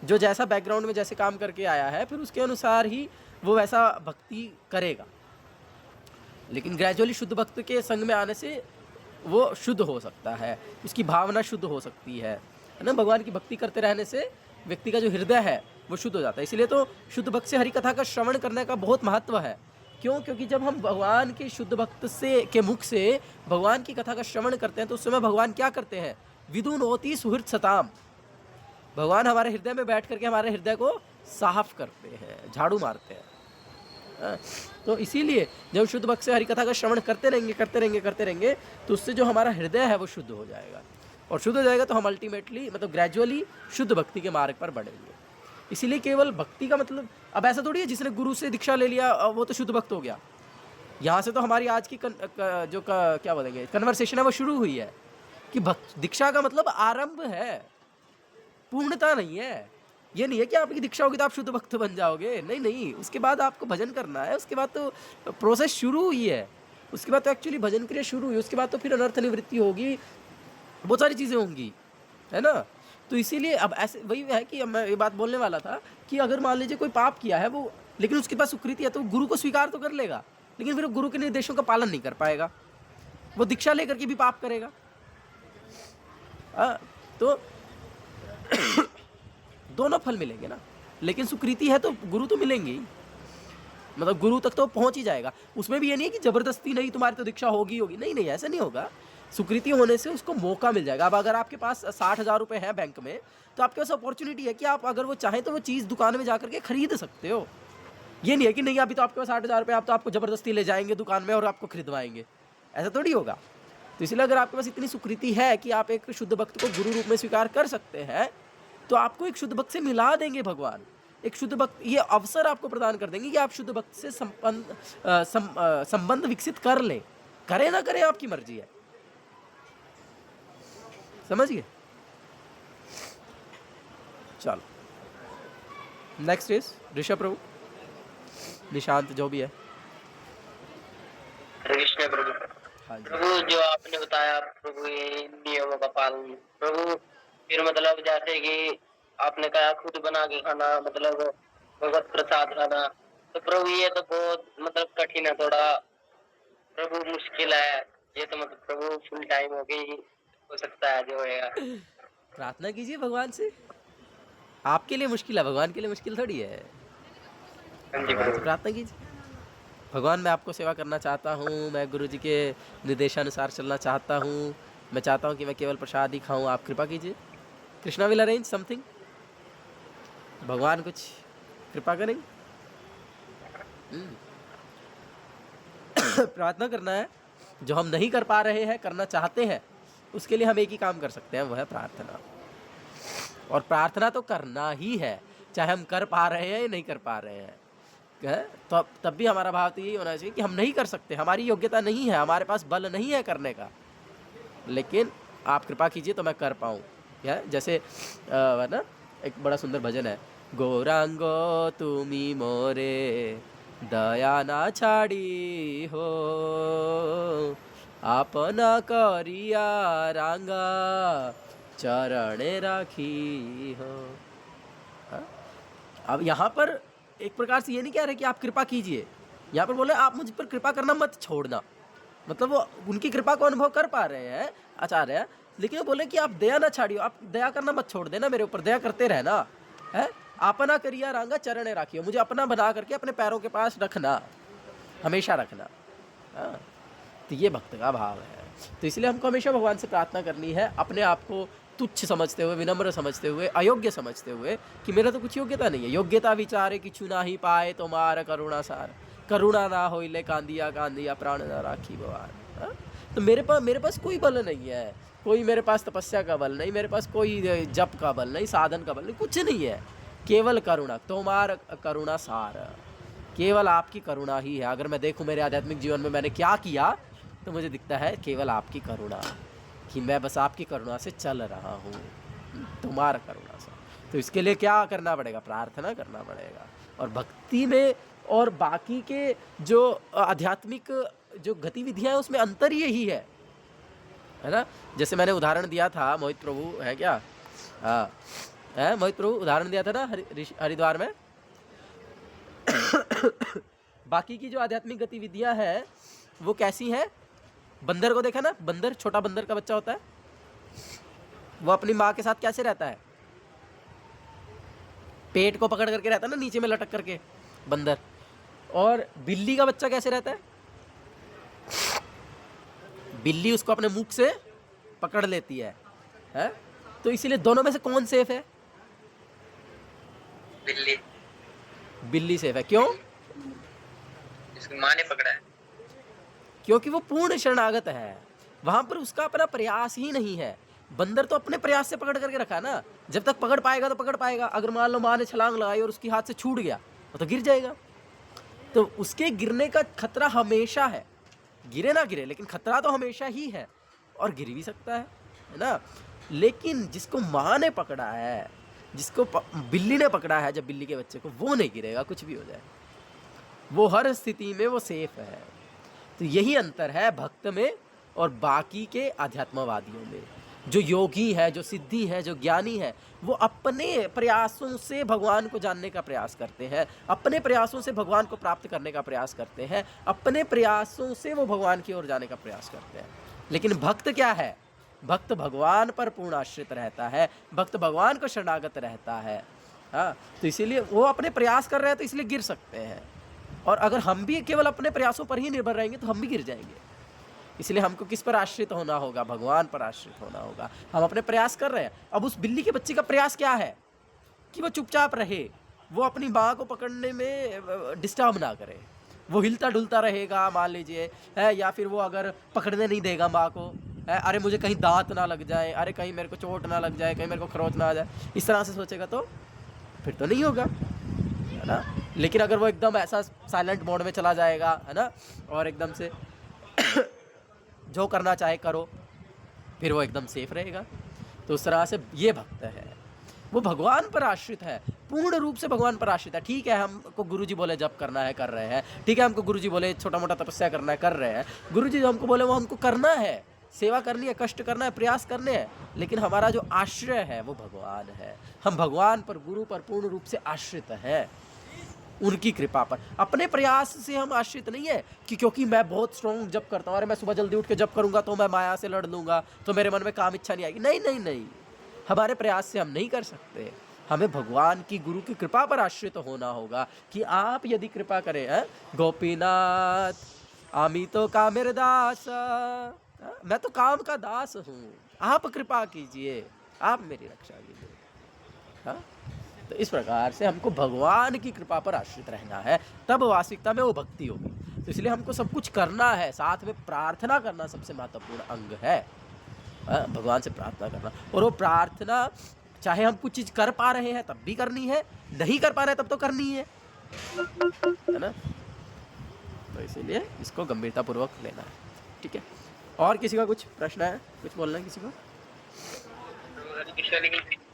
Speaker 1: जो जैसा बैकग्राउंड में जैसे काम करके आया है फिर उसके अनुसार ही वो वैसा भक्ति करेगा। लेकिन ग्रेजुअली शुद्ध भक्त के संग में आने से वो शुद्ध हो सकता है, उसकी भावना शुद्ध हो सकती है ना। भगवान की भक्ति करते रहने से व्यक्ति का जो हृदय है वो शुद्ध हो जाता है। इसलिए तो शुद्ध भक्त से हरि कथा का श्रवण करने का बहुत महत्व है। क्यों? क्योंकि जब हम भगवान के शुद्ध भक्त के मुख से भगवान की कथा का श्रवण करते हैं तो उस समय भगवान क्या करते हैं? विदुनोति सुहृत् सताम। भगवान हमारे हृदय में बैठ करके हमारे हृदय को साफ करते हैं, झाड़ू मारते हैं। तो इसीलिए जब शुद्ध भक्त से हरि कथा का श्रवण करते रहेंगे तो उससे जो हमारा हृदय है वो शुद्ध हो जाएगा, और शुद्ध हो जाएगा तो हम अल्टीमेटली मतलब ग्रेजुअली शुद्ध भक्ति के मार्ग पर बढ़ेंगे। इसीलिए केवल भक्ति का मतलब अब ऐसा थोड़ी है जिसने गुरु से दीक्षा ले लिया वो तो शुद्ध भक्त हो गया। यहाँ से तो हमारी आज की क्या बोलेंगे कन्वर्सेशन है वो शुरू हुई है कि दीक्षा का मतलब आरंभ है, पूर्णता नहीं है। ये नहीं है कि आपकी दीक्षा होगी तो आप शुद्ध भक्त बन जाओगे, नहीं, उसके बाद आपको भजन करना है, उसके बाद तो प्रोसेस शुरू हुई है, उसके बाद तो एक्चुअली भजन क्रिया शुरू हुई, उसके बाद तो फिर अनर्थ निवृत्ति होगी, बहुत सारी चीज़ें होंगी, है ना। तो इसीलिए अब ऐसे वही है कि मैं ये बात बोलने वाला था कि अगर मान लीजिए कोई पाप किया है वो, लेकिन उसके पास सुकृति है तो गुरु को स्वीकार तो कर लेगा, लेकिन फिर गुरु के निर्देशों का पालन नहीं कर पाएगा, वो दीक्षा लेकर के भी पाप करेगा। तो दोनों फल मिलेंगे ना, लेकिन सुकृति है तो गुरु तो मिलेंगे ही, मतलब गुरु तक तो पहुंच ही जाएगा। उसमें भी ये नहीं है कि जबरदस्ती नहीं तुम्हारी तो दीक्षा होगी, नहीं, ऐसा नहीं होगा। सुकृति होने से उसको मौका मिल जाएगा। अब अगर आपके पास 60,000 रुपये हैं बैंक में तो आपके पास अपॉर्चुनिटी है कि आप अगर वो चाहें तो वो चीज़ दुकान में जा करके खरीद सकते हो। ये नहीं है कि नहीं अभी तो आपके पास 60,000 रुपये, आप तो आपको ज़बरदस्ती ले जाएंगे दुकान में और आपको खरीदवाएंगे, ऐसा थोड़ी होगा। तो इसलिए अगर आपके पास इतनी सुकृति है कि आप एक शुद्ध भक्त को गुरु रूप में स्वीकार कर सकते हैं तो आपको एक शुद्ध भक्त से मिला देंगे भगवान। एक शुद्ध भक्त ये अवसर आपको प्रदान कर देंगे कि आप शुद्ध भक्त से संबंध विकसित कर लें, करें ना करें आपकी मर्जी है, समझिए। चलो नेक्स्ट इज ऋषभ प्रभु, निशांत जो भी है।
Speaker 5: कृष्ण प्रभु।
Speaker 1: हाँ जी।
Speaker 5: प्रभु जो आपने बताया प्रभु ये नियमों का पालन, प्रभु फिर मतलब जैसे कि आपने कहा खुद बना के खाना, मतलब भगवत प्रसाद खाना, तो प्रभु ये तो बहुत मतलब कठिन है थोड़ा प्रभु, मुश्किल है ये तो, मतलब प्रभु फुल टाइम हो गई हो सकता है जो है।
Speaker 1: प्रार्थना कीजिए भगवान से, आपके लिए मुश्किल है, भगवान के लिए मुश्किल थोड़ी है। भगवान से प्रार्थना कीजिए, भगवान मैं आपको सेवा करना चाहता हूँ, मैं गुरु जी के निर्देशानुसार चलना चाहता हूँ, मैं चाहता हूँ कि मैं केवल प्रसाद ही खाऊँ, आप कृपा कीजिए। कृष्णा विल अरेंज समथिंग, भगवान कुछ कृपा करेंगे। प्रार्थना करना है, जो हम नहीं कर पा रहे हैं करना चाहते हैं उसके लिए हम एक ही काम कर सकते हैं, वो है प्रार्थना। और प्रार्थना तो करना ही है, चाहे हम कर पा रहे हैं या नहीं कर पा रहे हैं। तो तब भी हमारा भाव तो यही होना चाहिए कि हम नहीं कर सकते, हमारी योग्यता नहीं है, हमारे पास बल नहीं है करने का, लेकिन आप कृपा कीजिए तो मैं कर पाऊँ। जैसे ना एक बड़ा सुंदर भजन है, गौरांगो तुमी मोरे दया ना छाड़ी हो, आपना करिया रांगा चरणे राखी हो। अब यहाँ पर एक प्रकार से ये नहीं कह रहे कि आप कृपा कीजिए, यहाँ पर बोले आप मुझ पर कृपा करना मत छोड़ना। मतलब वो उनकी कृपा को अनुभव कर पा रहे हैं आचार्य, लेकिन वो बोले कि आप दया ना छाड़ियो, आप दया करना मत छोड़ देना, मेरे ऊपर दया करते रहना है। अपना करिया रांगा चरणे राखियो, मुझे अपना बना करके अपने पैरों के पास रखना, हमेशा रखना। तो ये भक्त का भाव है। तो इसलिए हमको हमेशा भगवान से प्रार्थना करनी है, अपने आप को तुच्छ समझते हुए, विनम्र समझते हुए, अयोग्य समझते हुए कि मेरा तो कुछ योग्यता नहीं है। योग्यता विचारे किछु ना ही पाए तुम्हारा करुणा सार, करुणा ना हो ले कांदिया कांदिया प्राण ना राखी भगवान। तो मेरे पास कोई बल नहीं है, कोई मेरे पास तपस्या का बल नहीं, मेरे पास कोई जप का बल नहीं, साधन का बल नहीं, कुछ नहीं है, केवल करुणा, तुम्हारा करुणा सार, केवल आपकी करुणा ही है। अगर मैं देखूं मेरे आध्यात्मिक जीवन में मैंने क्या किया तो मुझे दिखता है केवल आपकी करुणा, कि मैं बस आपकी करुणा से चल रहा हूँ, तुम्हारा करुणा से। तो इसके लिए क्या करना पड़ेगा? प्रार्थना करना पड़ेगा। और भक्ति में और बाकी के जो आध्यात्मिक जो गतिविधियाँ हैं उसमें अंतर यही है ना। जैसे मैंने उदाहरण दिया था, मोहित प्रभु है क्या, हाँ है मोहित प्रभु उदाहरण दिया था ना हरिद्वार में। बाकी की जो आध्यात्मिक गतिविधियाँ हैं वो कैसी हैं? बंदर को देखा ना, बंदर, छोटा बंदर का बच्चा होता है, वो अपनी माँ के साथ कैसे रहता है? पेट को पकड़ करके रहता है ना, नीचे में लटक करके बंदर। और बिल्ली का बच्चा कैसे रहता है? बिल्ली उसको अपने मुख से पकड़ लेती है, है? तो इसीलिए दोनों में से कौन सेफ है?
Speaker 3: बिल्ली।
Speaker 1: बिल्ली सेफ है। क्यों?
Speaker 3: इसकी माँ ने पकड़ा है।
Speaker 1: क्योंकि वो पूर्ण शरणागत है, वहां पर उसका अपना प्रयास ही नहीं है। बंदर तो अपने प्रयास से पकड़ करके रखा ना, जब तक पकड़ पाएगा तो पकड़ पाएगा। अगर मान लो माँ ने छलांग लगाई और उसकी हाथ से छूट गया तो गिर जाएगा। तो उसके गिरने का खतरा हमेशा है, गिरे ना गिरे लेकिन खतरा तो हमेशा ही है, और गिर भी सकता है ना। लेकिन जिसको माँ ने पकड़ा है, जिसको बिल्ली ने पकड़ा है, जब बिल्ली के बच्चे को, वो नहीं गिरेगा, कुछ भी हो जाए, वो हर स्थिति में वो सेफ है। तो यही अंतर है भक्त में और बाकी के आध्यात्मवादियों में। जो योगी है, जो सिद्धि है, जो ज्ञानी है, वो अपने प्रयासों से भगवान को जानने का प्रयास करते हैं, अपने प्रयासों से भगवान को प्राप्त करने का प्रयास करते हैं, अपने प्रयासों से वो भगवान की ओर जाने का प्रयास करते हैं। लेकिन भक्त क्या है? भक्त भगवान पर पूर्ण आश्रित रहता है, भक्त भगवान को शरणागत रहता है। हाँ, तो इसीलिए वो अपने प्रयास कर रहे हैं, तो इसलिए गिर सकते हैं। और अगर हम भी केवल अपने प्रयासों पर ही निर्भर रहेंगे तो हम भी गिर जाएंगे। इसलिए हमको किस पर आश्रित होना होगा? भगवान पर आश्रित होना होगा। हम अपने प्रयास कर रहे हैं। अब उस बिल्ली के बच्चे का प्रयास क्या है? कि वो चुपचाप रहे, वो अपनी माँ को पकड़ने में डिस्टर्ब ना करे, वो हिलता डुलता रहेगा मान लीजिए, है, या फिर वो अगर पकड़ने नहीं देगा माँ को, है, अरे मुझे कहीं दांत ना लग जाए, अरे कहीं मेरे को चोट ना लग जाए, कहीं मेरे को खरोच ना आ जाए, इस तरह से सोचेगा तो फिर तो नहीं होगा, है ना। लेकिन अगर वो एकदम ऐसा साइलेंट मोड में चला जाएगा, है ना, और एकदम से जो करना चाहे करो, फिर वो एकदम सेफ रहेगा। तो उस तरह से ये भक्त है, वो भगवान पर आश्रित है, पूर्ण रूप से भगवान पर आश्रित है। ठीक है, हमको गुरुजी बोले जप करना है, कर रहे हैं, ठीक है, हमको गुरुजी बोले छोटा मोटा तपस्या करना है, कर रहे हैं, गुरुजी जो हमको बोले वो हमको करना है, सेवा करनी है, कष्ट करना है, प्रयास करने हैं, लेकिन हमारा जो आश्रय है वो भगवान है। हम भगवान पर, गुरु पर पूर्ण रूप से आश्रित हैं, उनकी कृपा पर। अपने प्रयास से हम आश्रित नहीं है कि क्योंकि मैं बहुत स्ट्रॉन्ग जप करता हूँ, अरे मैं सुबह जल्दी उठ के जप करूँगा तो मैं माया से लड़ लूँगा, तो मेरे मन में काम इच्छा नहीं आएगी। नहीं नहीं नहीं, हमारे प्रयास से हम नहीं कर सकते। हमें भगवान की, गुरु की कृपा पर आश्रित होना होगा कि आप यदि कृपा करें, गोपीनाथ आमी तो कामेर दास, मैं तो काम का दास हूँ, आप कृपा कीजिए, आप मेरी रक्षा कीजिए। हाँ, तो इस प्रकार से हमको भगवान की कृपा पर आश्रित रहना है, तब वास्तविकता में वो भक्ति होगी। तो इसलिए हमको सब कुछ करना है, साथ में प्रार्थना करना सबसे महत्वपूर्ण अंग है। भगवान से प्रार्थना करना। और वो प्रार्थना चाहे हम कुछ चीज़ कर पा रहे हैं तब भी करनी है, नहीं कर पा रहे हैं तब तो करनी है ना। तो इसीलिए इसको गंभीरतापूर्वक लेना है, ठीक है। और किसी का कुछ प्रश्न है, कुछ बोलना है किसी को?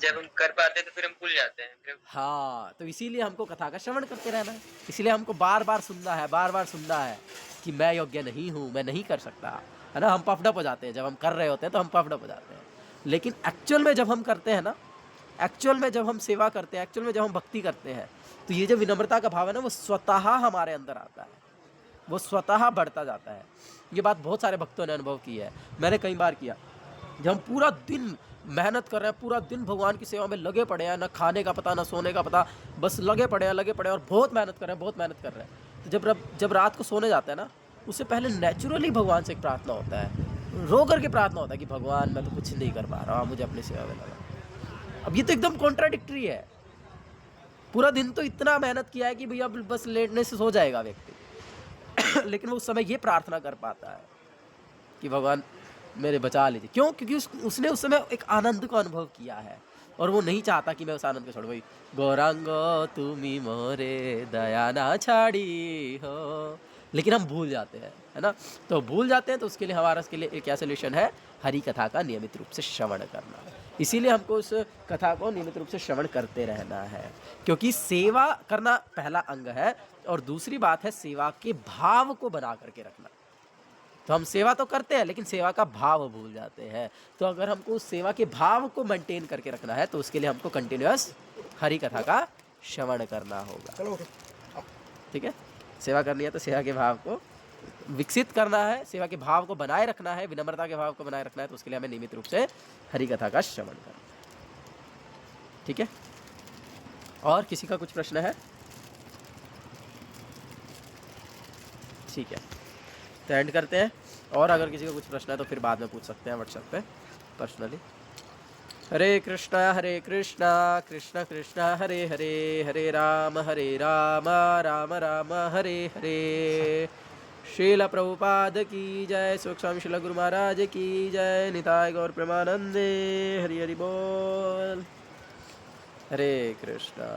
Speaker 3: जब हम कर पाते हैं तो फिर हम भूल जाते हैं।
Speaker 1: हाँ, तो इसीलिए हमको कथा का श्रवण करते रहना है, इसीलिए हमको बार बार सुनना है, बार बार सुनना है कि मैं योग्य नहीं हूँ, मैं नहीं कर सकता, है ना। हम पफडअप हो जाते हैं जब हम कर रहे होते हैं, तो हम पफडअप हो जाते हैं। लेकिन एक्चुअल में जब हम करते हैं ना, एक्चुअल में जब हम सेवा करते हैं, एक्चुअल में जब हम भक्ति करते हैं, तो ये जो विनम्रता का भाव है ना, वो स्वतः हमारे अंदर आता है, वो स्वतः बढ़ता जाता है। ये बात बहुत सारे भक्तों ने अनुभव की है, मैंने कई बार किया। जब हम पूरा दिन मेहनत कर रहे हैं, पूरा दिन भगवान की सेवा में लगे पड़े हैं, ना खाने का पता ना सोने का पता, बस लगे पड़े हैं और बहुत मेहनत कर रहे हैं, बहुत मेहनत कर रहे हैं। तो जब रात को सोने जाते हैं ना, उससे पहले नेचुरली भगवान से एक प्रार्थना होता है, रो करके प्रार्थना होता है कि भगवान मैं तो कुछ नहीं कर पा रहा हूँ, मुझे अपनी सेवा में लगा। अब ये तो एकदम कॉन्ट्राडिक्टरी है, पूरा दिन तो इतना मेहनत किया है कि भैया बस लेटने से सो जाएगा व्यक्ति लेकिन वो उस समय ये प्रार्थना कर पाता है कि भगवान मेरे बचा लीजिए। क्यों? क्योंकि उसने उस समय एक आनंद को अनुभव किया है और वो नहीं चाहता कि मैं उस आनंद को छोड़। भाई गौरांगो तुमी मोरे दया ना छाड़ी हो, लेकिन हम भूल जाते हैं, है ना। तो भूल जाते हैं, तो उसके लिए हमारा क्या सोल्यूशन है? हरि कथा का नियमित रूप से श्रवण करना। इसीलिए हमको उस कथा को नियमित रूप से श्रवण करते रहना है, क्योंकि सेवा करना पहला अंग है और दूसरी बात है सेवा के भाव को बना करके रखना। तो हम सेवा तो करते हैं लेकिन सेवा का भाव भूल जाते हैं। तो अगर हमको उस सेवा के भाव को मेंटेन करके रखना है तो उसके लिए हमको कंटिन्यूअस हरि कथा का श्रवण करना होगा, ठीक है। सेवा करनी है तो सेवा के भाव को विकसित करना है, सेवा के भाव को बनाए रखना है, विनम्रता के भाव को बनाए रखना है, तो उसके लिए हमें नियमित रूप से हरि कथा का श्रवण करना है, ठीक है। और किसी का कुछ प्रश्न है? ठीक है, तो एंड करते हैं। और अगर किसी का कुछ प्रश्न है तो फिर बाद में पूछ सकते हैं व्हाट्सएप पे पर्सनली। हरे कृष्णा कृष्ण कृष्ण हरे हरे, हरे राम राम राम हरे हरे। श्रील प्रभुपाद की जय, सुखस्वामी श्रील गुरु महाराज की जय, निताय गौर प्रेमानंदे, हरि हरि बोल। हरे कृष्णा।